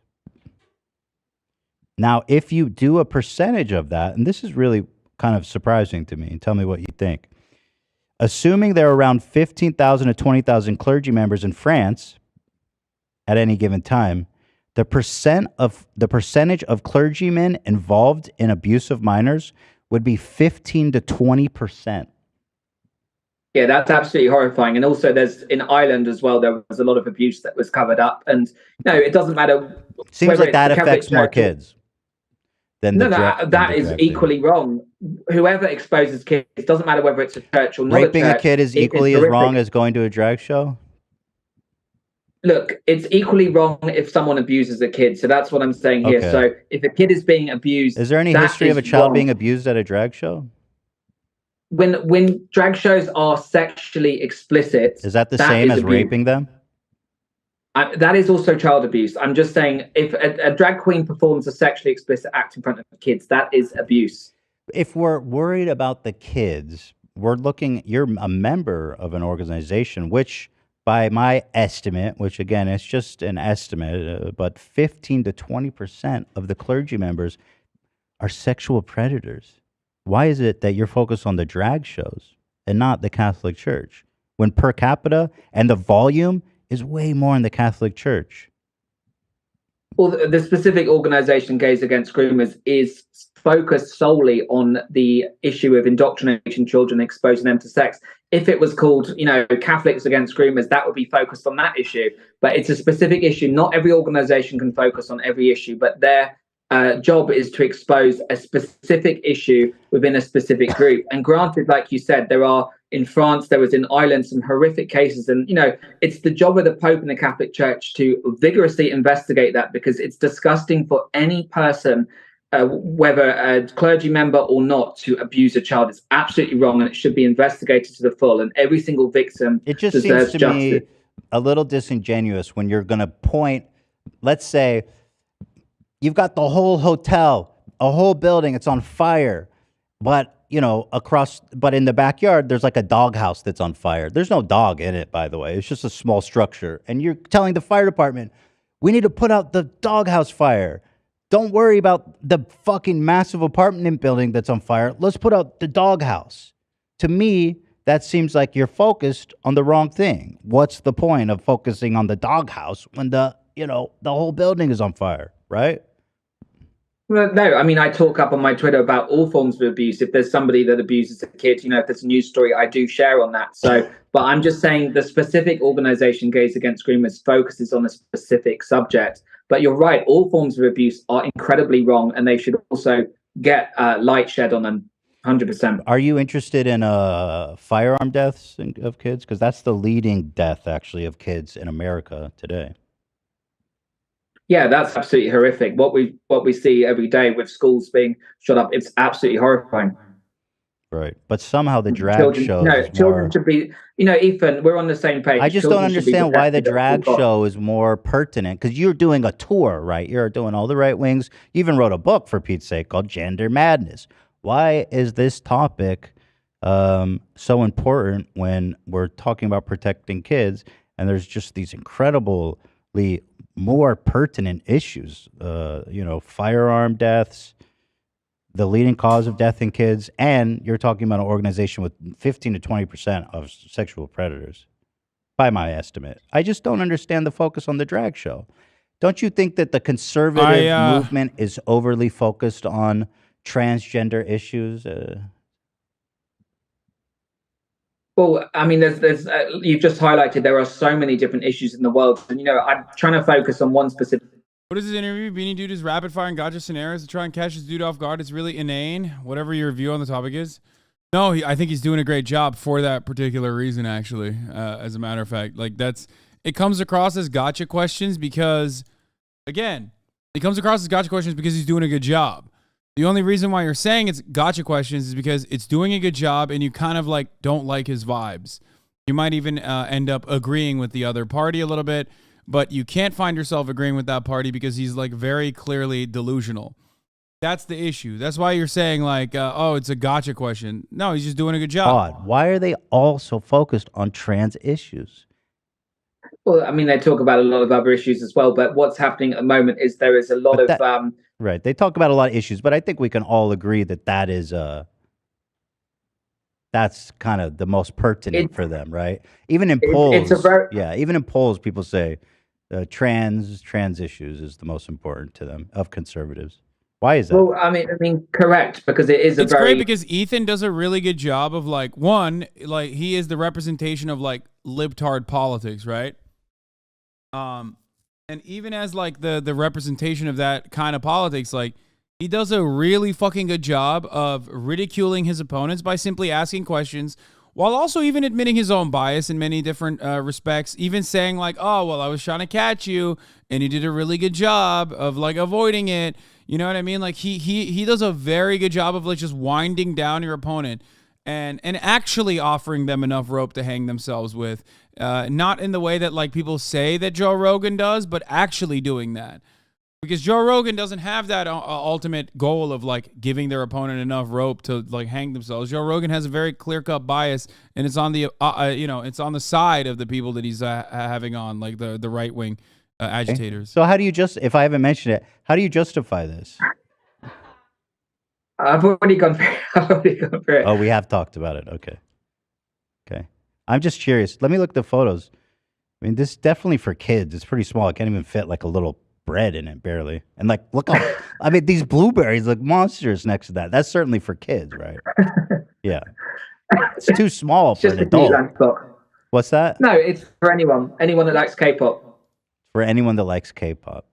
Now, if you do a percentage of that, and this is really kind of surprising to me, and tell me what you think. Assuming there are around 15,000 to 20,000 clergy members in France at any given time, the percentage of clergymen involved in abuse of minors would be 15 to 20%. Yeah, that's absolutely horrifying. And also, there's in Ireland as well. There was a lot of abuse that was covered up, and no, it doesn't matter. Seems like that affects more kids than the that is equally wrong. Whoever exposes kids, it doesn't matter whether it's a church or not. Raping a kid is equally as wrong as going to a drag show. Look, it's equally wrong if someone abuses a kid. So that's what I'm saying here. Okay. So if a kid is being abused, is there any history of a child being abused at a drag show? When drag shows are sexually explicit, is that the same as raping them? That is also child abuse. I'm just saying, if a drag queen performs a sexually explicit act in front of kids, that is abuse. If we're worried about the kids, we're looking. You're a member of an organization which, by my estimate, which again, it's just an estimate, but 15 to 20% of the clergy members are sexual predators. Why is it that you're focused on the drag shows and not the Catholic Church when per capita and the volume is way more in the Catholic Church? Well, the specific organization, Gays Against Groomers, is focused solely on the issue of indoctrinating children, exposing them to sex. If it was called, Catholics Against Groomers, that would be focused on that issue. But it's a specific issue. Not every organization can focus on every issue, but their job is to expose a specific issue within a specific group. And granted, like you said, there are in France, there was in Ireland some horrific cases. And, it's the job of the Pope and the Catholic Church to vigorously investigate that, because it's disgusting for any person, whether a clergy member or not, to abuse a child. It's absolutely wrong, and it should be investigated to the full. And every single victim deserves justice. Me a little disingenuous when you're going to point, let's say, you've got the whole hotel, a whole building, it's on fire, but but in the backyard, there's like a doghouse that's on fire. There's no dog in it, by the way. It's just a small structure. And you're telling the fire department, we need to put out the doghouse fire. Don't worry about the fucking massive apartment building that's on fire. Let's put out the doghouse. To me, that seems like you're focused on the wrong thing. What's the point of focusing on the doghouse when the whole building is on fire, right? Well, no, I mean, I talk up on my Twitter about all forms of abuse. If there's somebody that abuses a kid, if there's a news story, I do share on that. So, but I'm just saying the specific organization, Gays Against Groomers, focuses on a specific subject. But you're right, all forms of abuse are incredibly wrong, and they should also get light shed on them, 100%. Are you interested in firearm deaths of kids? Because that's the leading death, actually, of kids in America today. Yeah, that's absolutely horrific. What we see every day with schools being shut up, it's absolutely horrifying. Right, but somehow the drag show. No, children should be. Ethan, we're on the same page. I just don't understand why the drag show is more pertinent, because you're doing a tour, right? You're doing all the right wings. You even wrote a book, for Pete's sake, called Gender Madness. Why is this topic so important when we're talking about protecting kids? And there's just these incredibly more pertinent issues, firearm deaths, the leading cause of death in kids, and you're talking about an organization with 15 to 20% of sexual predators, by my estimate. I just don't understand the focus on the drag show. Don't you think that the conservative movement is overly focused on transgender issues? Well, I mean, there's you've just highlighted there are so many different issues in the world, and I'm trying to focus on one specific. What is this interview? Beanie Dude is rapid fire and gotcha scenarios to try and catch this dude off guard. It's really inane. Whatever your view on the topic is. No, I think he's doing a great job for that particular reason. Actually, as a matter of fact, like it comes across as gotcha questions because, again, it comes across as gotcha questions because he's doing a good job. The only reason why you're saying it's gotcha questions is because it's doing a good job and you kind of like don't like his vibes. You might even end up agreeing with the other party a little bit, but you can't find yourself agreeing with that party because he's like very clearly delusional. That's the issue. That's why you're saying like, oh, it's a gotcha question. No, he's just doing a good job. Odd. Why are they all so focused on trans issues? Well, I mean, they talk about a lot of other issues as well, but what's happening at the moment is there is a lot of right. They talk about a lot of issues, but I think we can all agree that that's kind of the most pertinent for them, right? Even in polls, even in polls, people say trans issues is the most important to them of conservatives. Why is that? Well, I mean, correct, because it's great because Ethan does a really good job of like he is the representation of like libtard politics, right? And even as like the representation of that kind of politics, like he does a really fucking good job of ridiculing his opponents by simply asking questions while also even admitting his own bias in many different respects, even saying like, oh, well, I was trying to catch you and you did a really good job of like avoiding it. You know what I mean? Like he does a very good job of like just winding down your opponent and actually offering them enough rope to hang themselves with. Not in the way that like people say that Joe Rogan does, but actually doing that. Because Joe Rogan doesn't have that ultimate goal of like giving their opponent enough rope to like hang themselves. Joe Rogan has a very clear-cut bias, and it's on the it's on the side of the people that he's having on, like the right-wing agitators. So how do you if I haven't mentioned it, how do you justify this? I've already gone through it. Oh, we have talked about it. Okay. I'm just curious. Let me look at the photos. I mean, this is definitely for kids. It's pretty small. It can't even fit like a little bread in it, barely. And like, look how, I mean, these blueberries look monsters next to that. That's certainly for kids, right? Yeah. It's too small for an adult. What's that? No, it's for anyone that likes K-pop. For anyone that likes K-pop.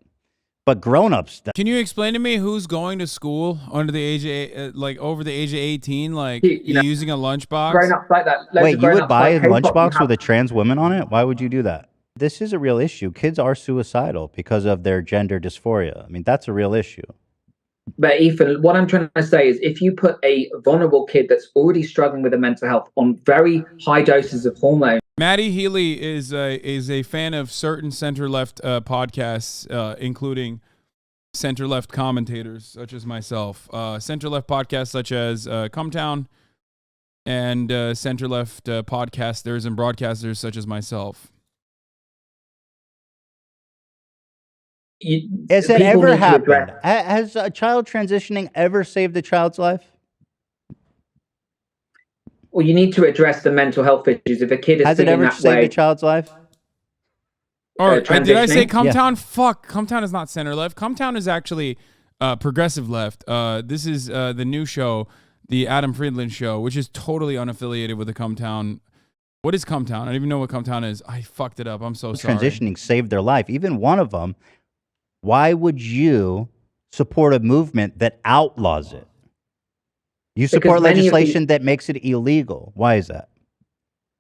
But grown-ups. Can you explain to me who's going to school under the age of, like over the age of 18, like using a lunchbox? Grown-ups like that. Wait, you would buy a lunchbox with a trans woman on it? Why would you do that? This is a real issue. Kids are suicidal because of their gender dysphoria. I mean, that's a real issue. But Ethan, what I'm trying to say is if you put a vulnerable kid that's already struggling with a mental health on very high doses of hormones. Maddie Healy is a fan of certain center-left podcasts, including center-left commentators such as myself. Center-left podcasts such as Cumtown and center-left podcasters and broadcasters such as myself. Has it ever happened? Has a child transitioning ever saved a child's life? Well, you need to address the mental health issues. If a kid is has it ever saved a child's life? Or did I say Cumtown? Yeah. Fuck, Cumtown is not center left. Cumtown is actually progressive left. This is the new show, the Adam Friedland show, which is totally unaffiliated with the Cumtown. What is Cumtown? I don't even know what Cumtown is. I fucked it up. I'm so sorry. Transitioning saved their life. Even one of them. Why would you support a movement that outlaws it? You support legislation that makes it illegal. Why is that?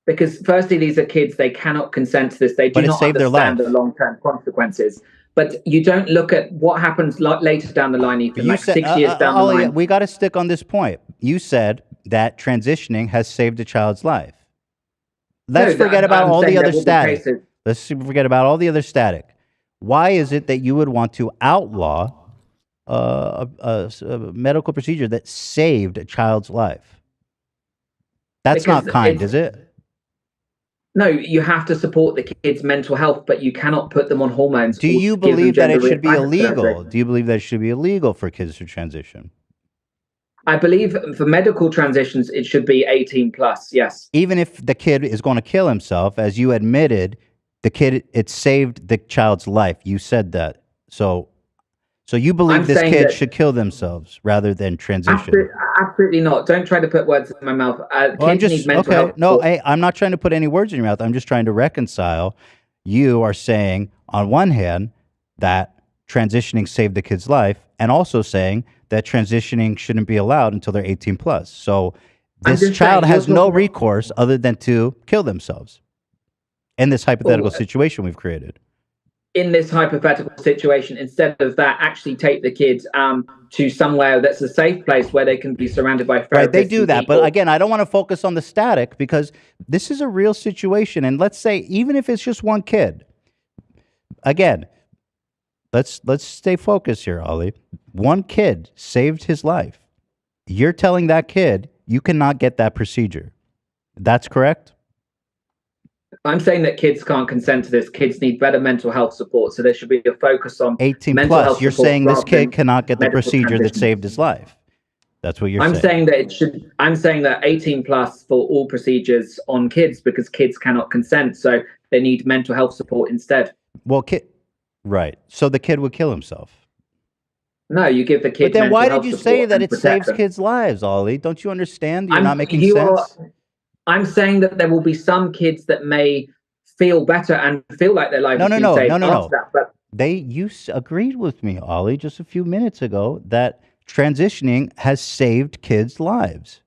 Because firstly, these are kids. They cannot consent to this. They do not understand the long-term consequences. But you don't look at what happens later down the line, even like 6 years down the line. We got to stick on this point. You said that transitioning has saved a child's life. Let's forget about all the other static. Let's forget about all the other static. Why is it that you would want to outlaw a medical procedure that saved a child's life? That's not kind, is it? No, you have to support the kid's mental health, but you cannot put them on hormones. Do you believe that it should be illegal? Do you believe that it should be illegal for kids to transition? I believe for medical transitions, it should be 18 plus. Yes. Even if the kid is going to kill himself, as you admitted, it saved the child's life. You said that. So you believe I'm this saying kid that should kill themselves rather than transition. absolutely not. Don't try to put words in my mouth. Well, Kids need mental health no, support. hey, I'm not trying to put any words in your mouth. I'm just trying to reconcile. You are saying on one hand that transitioning saved the kid's life, and also saying that transitioning shouldn't be allowed until they're 18 plus. So this child has no recourse other than to kill themselves in this hypothetical situation we've created. In this hypothetical situation, instead of that, actually take the kids to somewhere that's a safe place where they can be surrounded by therapists. Right, they do that. But again, I don't want to focus on the static, because this is a real situation. And let's say, even if it's just one kid, again, let's stay focused here, Ollie. One kid saved his life. You're telling that kid you cannot get that procedure. That's correct? I'm saying that kids can't consent to this. Kids need better mental health support. So there should be a focus on 18 mental plus. health You're support saying this rather kid than cannot get the medical procedure that transition. saved his life. That's what you're I'm saying. saying that it should. I'm saying that 18 plus for all procedures on kids, because kids cannot consent. So they need mental health support instead. Well, right. So the kid would kill himself. No, you give the kid. But then mental why health did you support say that and it protect saves them. kids' lives, Ollie? Don't you understand? You're not making sense. I'm saying that there will be some kids that may feel better and feel like their life has been saved after that. But you agreed with me, Ollie, just a few minutes ago that transitioning has saved kids' lives.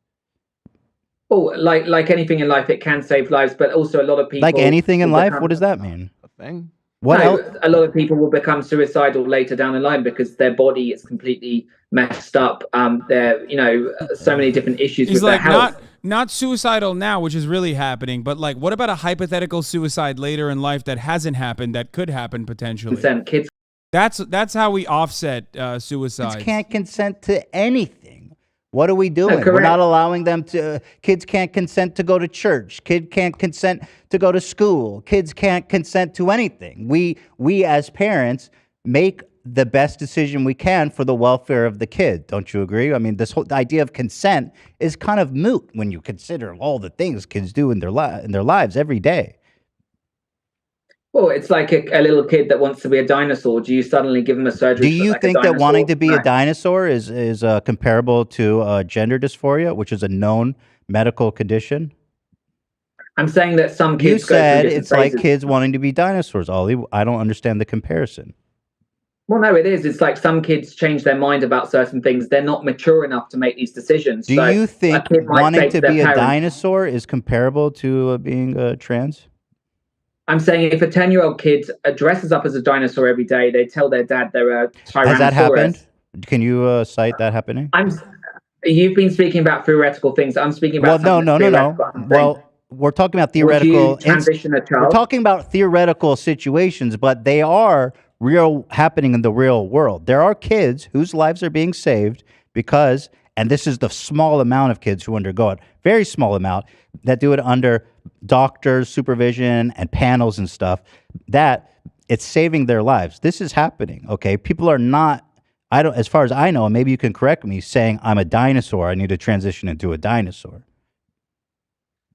Oh, like anything in life, it can save lives, but also a lot of people. Like anything in life, what does that mean? A thing. What else? A lot of people will become suicidal later down the line because their body is completely messed up. There, so many different issues with their health. Not suicidal now, which is really happening, but like, what about a hypothetical suicide later in life that hasn't happened that could happen potentially? Kids. That's how we offset suicide. Kids can't consent to anything. What are we doing? No, we're not allowing them to. Kids can't consent to go to church. Kids can't consent to go to school. Kids can't consent to anything. We as parents make the best decision we can for the welfare of the kid. Don't you agree? I mean, this whole idea of consent is kind of moot when you consider all the things kids do in their lives every day. Well, it's like a little kid that wants to be a dinosaur. Do you suddenly give them a surgery? Do you think that wanting to be a dinosaur is comparable to gender dysphoria, which is a known medical condition? I'm saying that some kids. You said it's like kids wanting to be dinosaurs, Ollie. I don't understand the comparison. Well, no, it is. It's like some kids change their mind about certain things. They're not mature enough to make these decisions. Do you think wanting to be a dinosaur is comparable to being trans? I'm saying if a 10-year-old kid dresses up as a dinosaur every day, they tell their dad they're a Tyrannosaurus. Has that happened? Can you cite that happening? You've been speaking about theoretical things. I'm speaking about. Well, no. Well, we're talking about theoretical. Transition a child? We're talking about theoretical situations, but they are happening in the real world. There are kids whose lives are being saved because, and this is the small amount of kids who undergo it, very small amount, that do it under doctors' supervision and panels and stuff, that it's saving their lives. This is happening, okay? People are not, as far as I know, and maybe you can correct me, saying I'm a dinosaur, I need to transition into a dinosaur.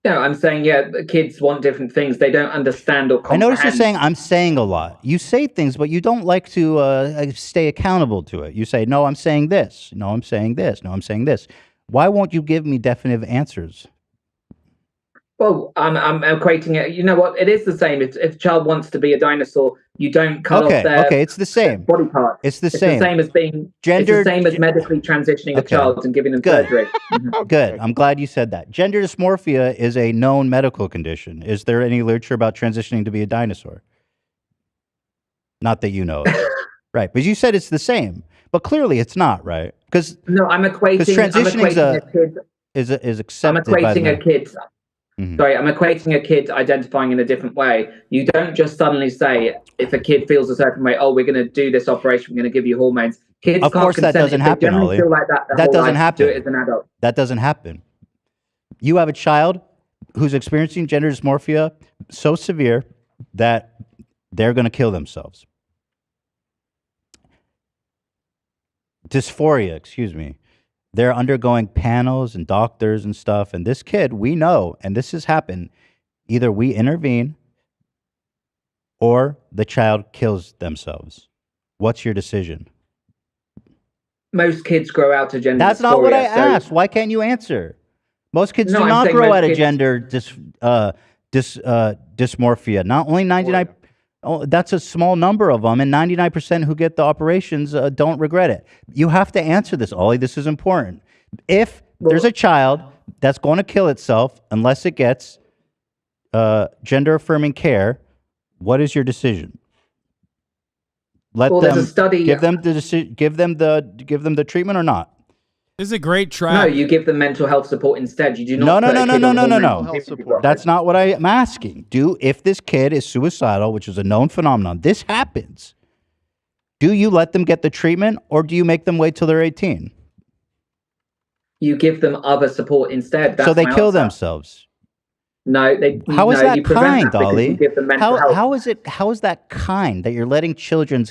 No, I'm saying, the kids want different things. They don't understand or comprehend. I notice you're saying I'm saying a lot. You say things, but you don't like to stay accountable to it. You say, no, I'm saying this. No, I'm saying this. No, I'm saying this. Why won't you give me definitive answers? Well, I'm equating it. You know what? It is the same. If a child wants to be a dinosaur, you don't cut off their it's the same body part. It's the same. It's the same as being gender. It's the same as medically transitioning a child and giving them surgery. Good. I'm glad you said that. Gender dysmorphia is a known medical condition. Is there any literature about transitioning to be a dinosaur? Not that you know of. Right. But you said it's the same. But clearly it's not, right? Because no, I'm equating transitioning is accepted. I'm equating a kid. Mm-hmm. Sorry, I'm equating a kid identifying in a different way. You don't just suddenly say, if a kid feels a certain way, oh, we're going to do this operation, we're going to give you hormones. Kids of course, that doesn't happen, Ollie. Feel like that doesn't happen. Do it as an adult. That doesn't happen. You have a child who's experiencing gender dysmorphia so severe that they're going to kill themselves. Dysphoria, excuse me. They're undergoing panels and doctors and stuff. And this kid, we know, and this has happened, either we intervene or the child kills themselves. What's your decision? Most kids grow out of gender That's dysphoria. not what I asked. Why can't you answer? Most kids do not grow out of gender dysmorphia. Not only 99, that's a small number of them, and 99% who get the operations don't regret it. You have to answer this, Ollie. This is important. If there's a child that's going to kill itself unless it gets gender-affirming care, what is your decision? Let them there's a study. Give them the treatment or not? This is a great trap. No, you give them mental health support instead. You do not. No. That's not what I'm asking. If this kid is suicidal, which is a known phenomenon, this happens. Do you let them get the treatment, or do you make them wait till they're 18? You give them other support instead. So they kill themselves. No, they. How is that kind, Ollie? How is that kind that you're letting children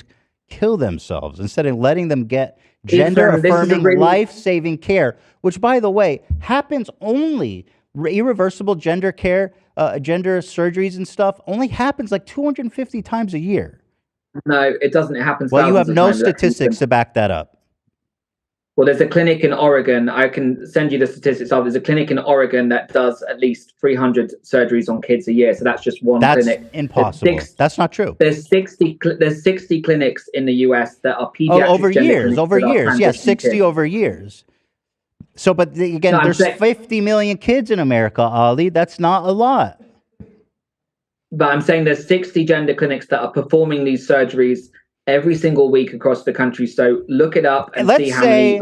kill themselves instead of letting them get gender-affirming, life-saving care, which, by the way, happens only irreversible gender care, gender surgeries and stuff only happens like 250 times a year. No, it doesn't. It happens. Well, you have no statistics to back that up. Well, there's a clinic in Oregon. I can send you the statistics of. There's a clinic in Oregon that does at least 300 surgeries on kids a year. So that's just one clinic. That's impossible. That's not true. There's 60 clinics in the US that are pediatric. Over years. Yes, 60 kids. Over years. So, but again, there's 50 million kids in America, Ollie. That's not a lot. But I'm saying there's 60 gender clinics that are performing these surgeries every single week across the country. So look it up and see how many.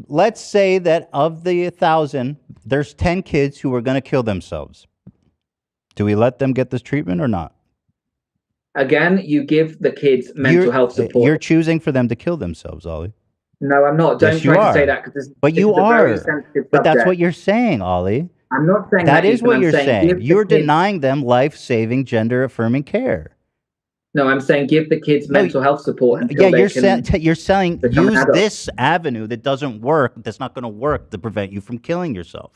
Let's say that of the 1,000, there's 10 kids who are going to kill themselves. Do we let them get this treatment or not? Again, you give the kids mental health support. You're choosing for them to kill themselves, Ollie. No, I'm not. Don't try to say that. But you are. But that's what you're saying, Ollie. I'm not saying that. That is what you're saying. You're denying them life-saving, gender-affirming care. No, I'm saying give the kids mental health support. You're saying use this avenue that doesn't work, that's not going to work to prevent you from killing yourself.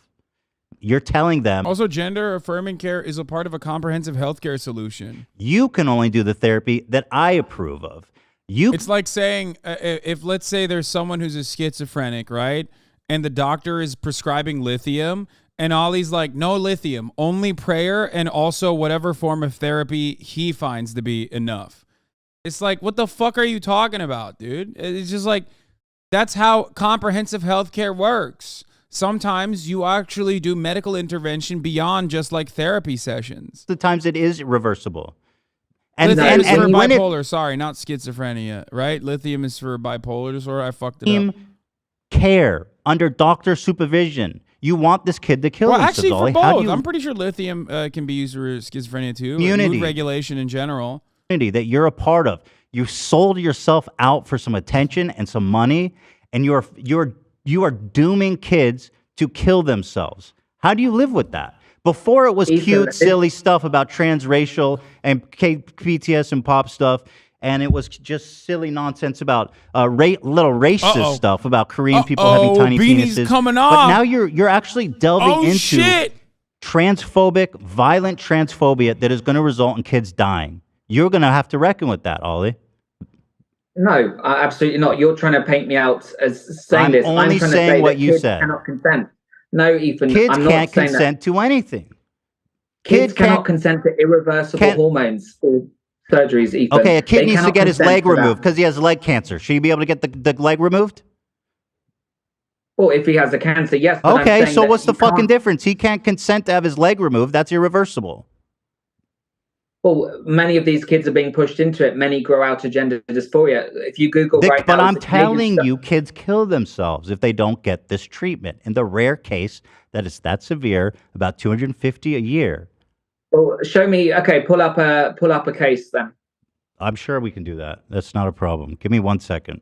You're telling them. Also, gender affirming care is a part of a comprehensive healthcare solution. You can only do the therapy that I approve of. It's like saying, if let's say there's someone who's a schizophrenic, right? And the doctor is prescribing lithium. And Ollie's like, no lithium, only prayer and also whatever form of therapy he finds to be enough. It's like, what the fuck are you talking about, dude? It's just like, that's how comprehensive healthcare works. Sometimes you actually do medical intervention beyond just like therapy sessions. The times it is reversible. And lithium is for bipolar, sorry, not schizophrenia, right? Lithium is for bipolar disorder. I fucked it up. Care under doctor supervision. You want this kid to kill himself. Actually, for both. I'm pretty sure lithium can be used for schizophrenia too. Mood regulation in general. That you're a part of. You sold yourself out for some attention and some money, and you are dooming kids to kill themselves. How do you live with that? Before it was cute, silly stuff about transracial and PTS and pop stuff. And it was just silly nonsense about little racist stuff about Korean people having tiny penises. Coming off. But now you're actually delving into transphobic, violent transphobia that is going to result in kids dying. You're going to have to reckon with that, Ollie. No, absolutely not. You're trying to paint me out as saying this. I'm only saying what you said. Cannot consent. No, Ethan. Kids can't consent to anything. Kids cannot consent to irreversible hormones. Surgeries, Ethan. Okay, a kid needs to get his leg removed because he has leg cancer. Should he be able to get the leg removed? Well, if he has a cancer, yes. Okay, so what's the fucking difference? He can't consent to have his leg removed. That's irreversible. Well, many of these kids are being pushed into it. Many grow out of gender dysphoria. If you Google right now... But I'm telling you, kids kill themselves if they don't get this treatment. In the rare case that is that severe, about 250 a year. Well, show me. Okay, pull up a case then. I'm sure we can do that. That's not a problem. Give me 1 second.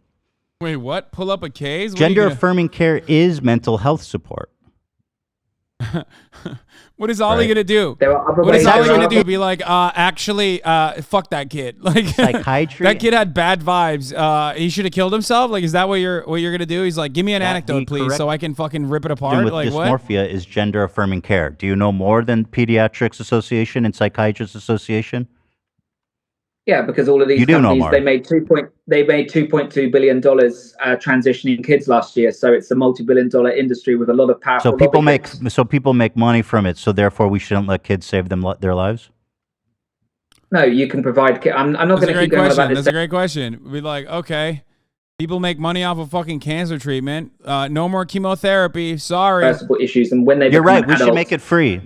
Wait, what? Pull up a case? Gender affirming care is mental health support. What is Ollie Right. gonna do? There are other What is ways. Ollie there are gonna do? other- Be like, actually, fuck that kid. Like Psychiatry. that kid had bad vibes. He should have killed himself. Like, is that what you're gonna do? He's like, give me an That anecdote, the please, correct so I can fucking rip it Dealing apart. with Like what? dysmorphia is gender affirming care. Do you know more than Pediatrics Association and Psychiatrists Association? Yeah, because all of these You do know, companies Mark. they made $2.2 billion transitioning kids last year. So it's a multi-billion-dollar industry with a lot of powerful. So people lobby make groups. money from it. So therefore, we shouldn't let kids save their lives. No, you can provide. I'm not That's a going to great keep going on about question. this. That's a great question. We'd be like, okay, people make money off of fucking cancer treatment. No more chemotherapy. Sorry. Reversible issues, and when they You're become right. an We should adult, make it free.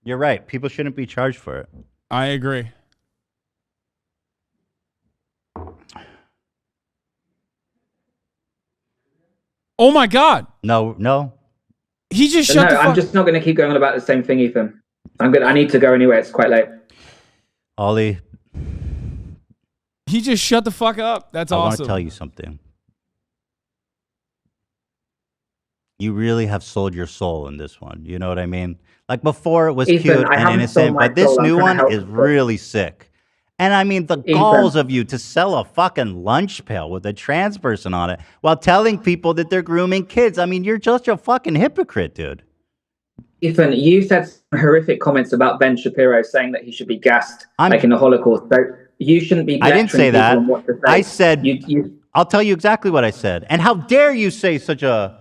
You're right. People shouldn't be charged for it. I agree. Oh my God. No. He just But shut no, the fuck. I'm just not going to keep going on about the same thing, Ethan. I need to go anyway. It's quite late. Ollie, He just shut the fuck up. That's I want awesome. to tell you something. You really have sold your soul in this one. You know what I mean? Like before, it was Ethan, cute I and haven't sold innocent, my but this soul. I'm new trying to one help is people. really sick. And I mean, the Ethan. galls of you to sell a fucking lunch pail with a trans person on it while telling people that they're grooming kids. I mean, you're just a fucking hypocrite, dude. Ethan, you said some horrific comments about Ben Shapiro saying that he should be gassed, I'm- like in the Holocaust. So you shouldn't be. I didn't say lecturing people that. on what to say. I said, you I'll tell you exactly what I said. And how dare you say such a...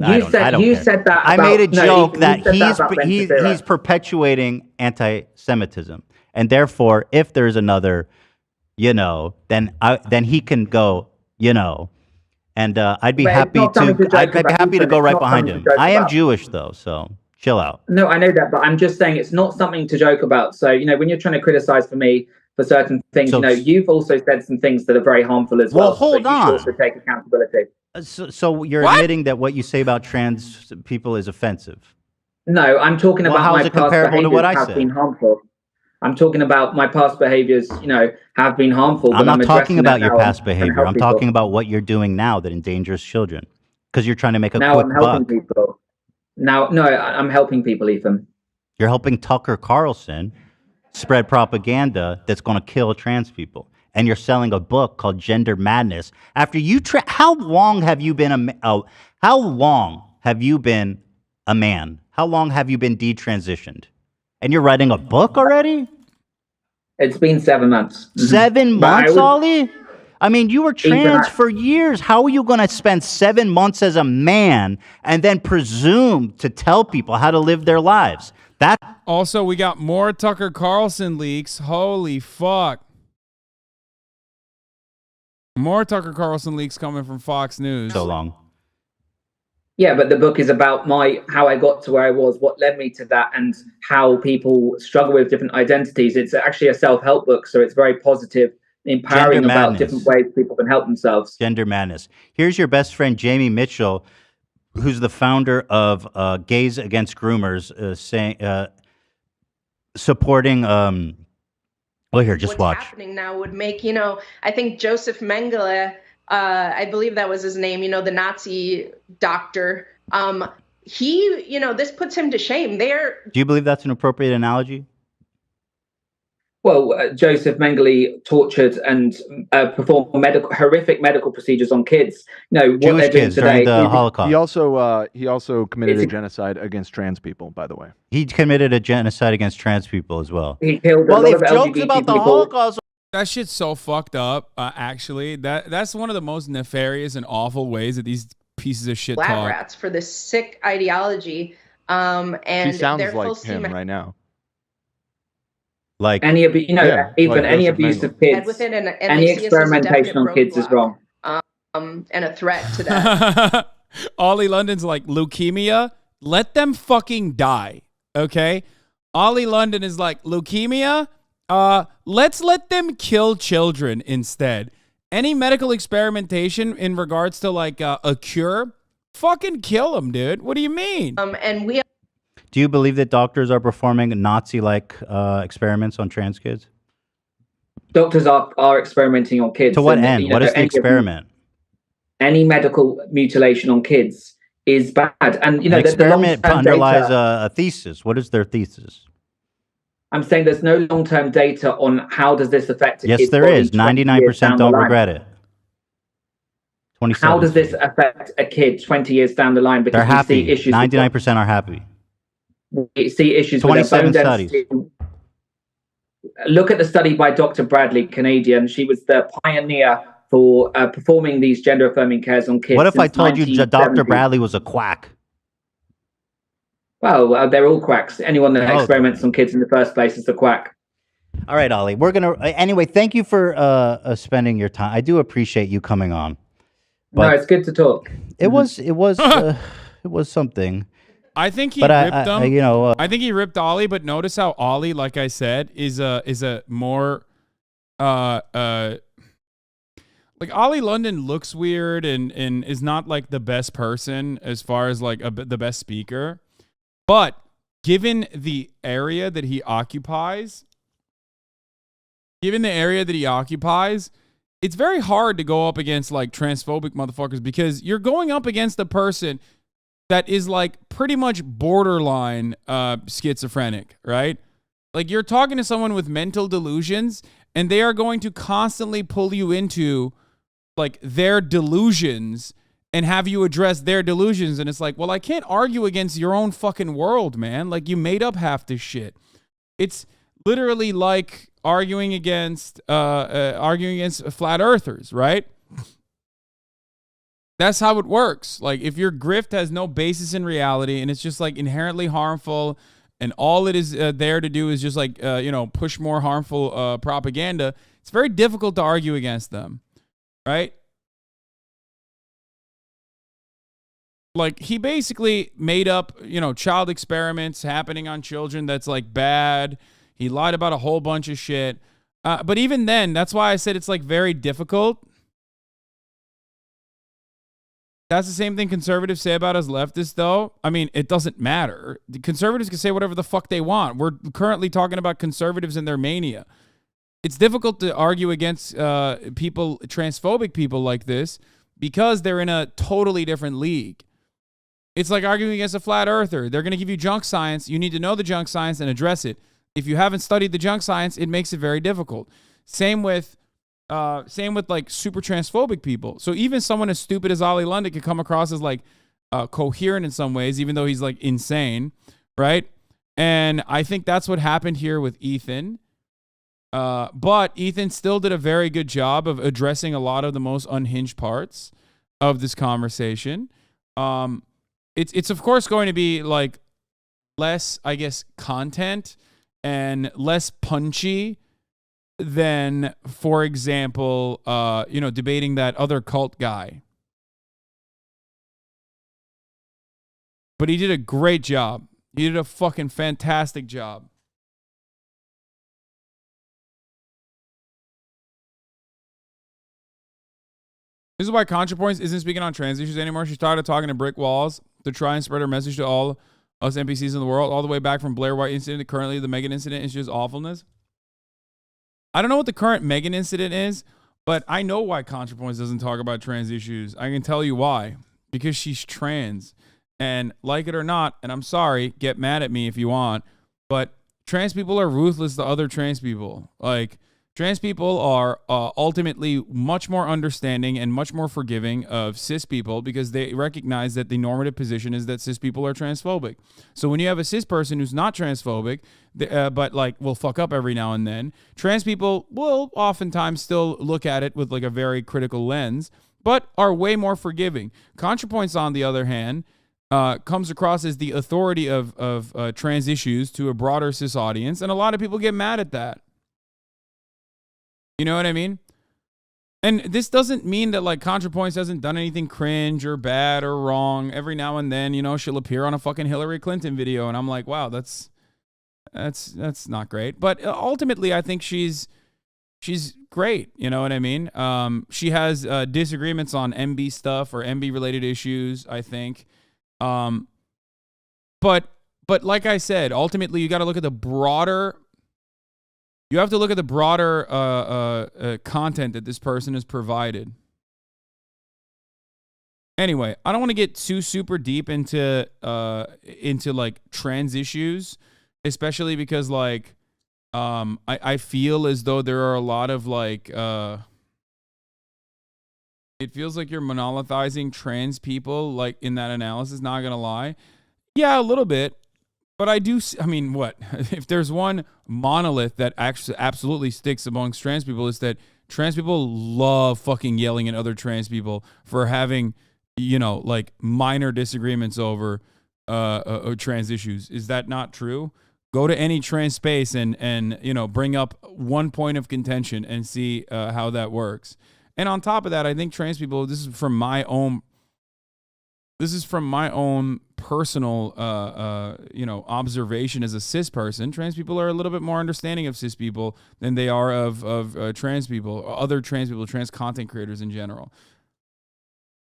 I don't care. said that. I made a joke Ethan, that you said that about Ben Shapiro. he's perpetuating anti-Semitism, and therefore, if there's another, then he can go, and I'd be But it's happy not something to to joke I'd be about, happy to Ethan. go It's right not behind something him. to joke I am about. Jewish though, so chill out. No, I know that, but I'm just saying it's not something to joke about. So, when you're trying to criticize for me for certain things, So- you've also said some things that are very harmful as Well, well. hold so you on. should also take accountability. So you're What? admitting that what you say about trans people is offensive. No, I'm talking Well, about how my is it past comparable to behaviors what I have said? been harmful. I'm talking about my past behaviors, have been harmful. I'm but not talking addressing about it your now past and behavior. help I'm people. talking about what you're doing now that endangers children because you're trying to make a Now quick I'm helping buck. people. Now, no, I'm helping people, Ethan. You're helping Tucker Carlson spread propaganda that's going to kill trans people. And you're selling a book called Gender Madness. After you, how long have you been how long have you been a man? How long have you been detransitioned? And you're writing a book already? It's been 7 months. 7 But I months, would- Ollie? I mean, you were trans I- for years. How are you going to spend 7 months as a man and then presume to tell people how to live their lives? That Also, we got more Tucker Carlson leaks. Holy fuck. More Tucker Carlson leaks coming from Fox News. so long. Yeah, but the book is about how I got to where I was, what led me to that, and how people struggle with different identities. It's actually a self-help book, so it's very positive, empowering Gender about Madness. different ways people can help themselves. Gender Madness. Here's your best friend, Jamie Mitchell, who's the founder of Gays Against Groomers, supporting. Well, here, just what's watch. happening now would make, I think Joseph Mengele, I believe that was his name, the Nazi doctor. This puts him to shame. Do you believe that's an appropriate analogy? Well, Joseph Mengele tortured and performed horrific medical procedures on kids. What Jewish they're doing kids today. during the Holocaust. He also committed It's- a genocide against trans people, by the way. He committed a genocide against trans people as well. He killed Well, a lot if of jokes LGBT about the people. Holocaust That shit's so fucked up, actually. That's one of the most nefarious and awful ways that these pieces of shit lab talk. rats for this sick ideology. And She sounds they're full like steam him right now. like Any Yeah, even like any Joseph abuse Mengele. of ahead kids, with it, and any they see us as a experimentation on definite kids is roadblock, wrong. and a threat to that. Ollie London's like, leukemia, let them fucking die, okay? Ollie London is like, leukemia, let's let them kill children instead. Any medical experimentation in regards to like a cure, fucking kill them, dude. What do you mean? And we Do you believe that doctors are performing Nazi-like experiments on trans kids? Doctors are experimenting on kids. To what and, end? What is the any of them- experiment? Any medical mutilation on kids is bad. And An the experiment long-term underlies data. a thesis. What is their thesis? I'm saying there's no long-term data on how does this affect a Yes, kid's there body is. 20 years 99% down the don't line. regret it. How 27 does this say. affect a kid 20 years down the line? They're Because we see happy. issues. 99% are happy. We see issues with their 27 bone density. studies. Look at the study by Dr. Bradley, Canadian. She was the pioneer for performing these gender-affirming cares on kids. What if I since told you Dr. 1970. Bradley was a quack? Well, they're all quacks. Anyone that Okay. experiments on kids in the first place is a quack. All right, Ollie. We're gonna anyway. Thank you for spending your time. I do appreciate you coming on. No, it's good to talk. It was it was something. I think he But ripped I them. I think he ripped Ollie, but notice how Ollie, like I said, is a more like Ollie London looks weird and is not like the best person as far as like the best speaker. But given the area that he occupies, it's very hard to go up against like transphobic motherfuckers because you're going up against a person that is like pretty much borderline schizophrenic, right? Like you're talking to someone with mental delusions and they are going to constantly pull you into like their delusions and have you address their delusions. And it's like, well, I can't argue against your own fucking world, man. Like you made up half this shit. It's literally like arguing against flat earthers, right? That's how it works. Like if your grift has no basis in reality and it's just like inherently harmful and all it is there to do is just like, push more harmful propaganda, it's very difficult to argue against them, right? Like he basically made up, child experiments happening on children that's like bad. He lied about a whole bunch of shit. But even then, that's why I said it's like very difficult. That's the same thing conservatives say about us leftists, though. I mean, it doesn't matter. The conservatives can say whatever the fuck they want. We're currently talking about conservatives and their mania. It's difficult to argue against transphobic people like this because they're in a totally different league. It's like arguing against a flat earther. They're going to give you junk science. You need to know the junk science and address it. If you haven't studied the junk science, it makes it very difficult. Same with like super transphobic people. So even someone as stupid as Ollie London could come across as like coherent in some ways, even though he's like insane, right? And I think that's what happened here with Ethan. But Ethan still did a very good job of addressing a lot of the most unhinged parts of this conversation. It's of course going to be like less, I guess, content and less punchy than, for example, debating that other cult guy. But he did a great job. He did a fucking fantastic job. This is why ContraPoints isn't speaking on trans issues anymore. She started talking to brick walls to try and spread her message to all us NPCs in the world, all the way back from Blair White incident to currently the Megan incident. It's just awfulness. I don't know what the current Megan incident is, but I know why ContraPoints doesn't talk about trans issues. I can tell you why. Because she's trans. And like it or not, and I'm sorry, get mad at me if you want, but trans people are ruthless to other trans people. Like, trans people are ultimately much more understanding and much more forgiving of cis people because they recognize that the normative position is that cis people are transphobic. So when you have a cis person who's not transphobic, but like will fuck up every now and then, trans people will oftentimes still look at it with like a very critical lens, but are way more forgiving. ContraPoints, on the other hand, comes across as the authority of trans issues to a broader cis audience, and a lot of people get mad at that. You know what I mean? And this doesn't mean that like ContraPoints hasn't done anything cringe or bad or wrong. Every now and then, she'll appear on a fucking Hillary Clinton video, and I'm like, wow, that's not great. But ultimately, I think she's great. You know what I mean? She has disagreements on MB stuff or MB related issues, I think. But like I said, ultimately, you got to look at the broader. You have to look at the broader content that this person has provided. Anyway, I don't want to get too super deep into like trans issues, especially because like I feel as though there are a lot of like it feels like you're monolithizing trans people like in that analysis, not gonna lie. Yeah, a little bit. But I do, I mean, what? If there's one monolith that actually absolutely sticks amongst trans people, is that trans people love fucking yelling at other trans people for having, you know, like minor disagreements over trans issues. Is that not true? Go to any trans space and you know, bring up one point of contention and see how that works. And on top of that, I think trans people, this is from my own personal, you know, observation as a cis person. Trans people are a little bit more understanding of cis people than they are of trans people, other trans people, trans content creators in general.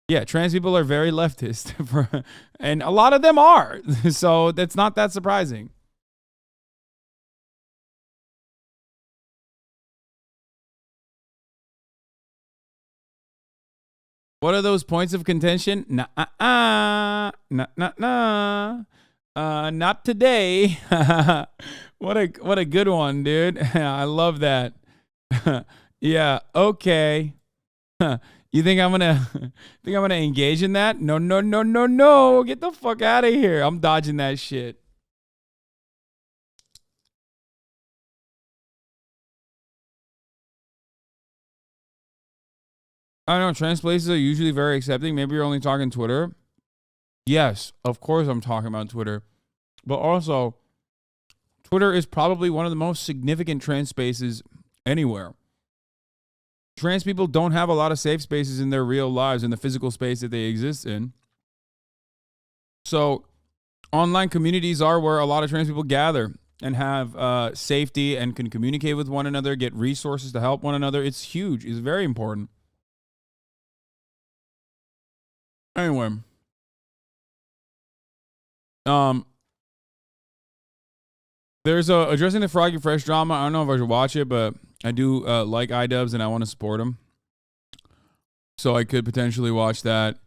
Yeah, trans people are very leftist, and a lot of them are. So that's not that surprising. What are those points of contention? Not today. What a good one, dude. I love that. Yeah, okay. You think I'm gonna engage in that? No. Get the fuck out of here. I'm dodging that shit. I don't know, trans places are usually very accepting. Maybe you're only talking Twitter. Yes, of course I'm talking about Twitter. But also, Twitter is probably one of the most significant trans spaces anywhere. Trans people don't have a lot of safe spaces in their real lives, in the physical space that they exist in. So, online communities are where a lot of trans people gather and have safety and can communicate with one another, get resources to help one another. It's huge. It's very important. Anyway, there's addressing the Froggy Fresh drama. I don't know if I should watch it, but I do like iDubbbz and I want to support him, so I could potentially watch that.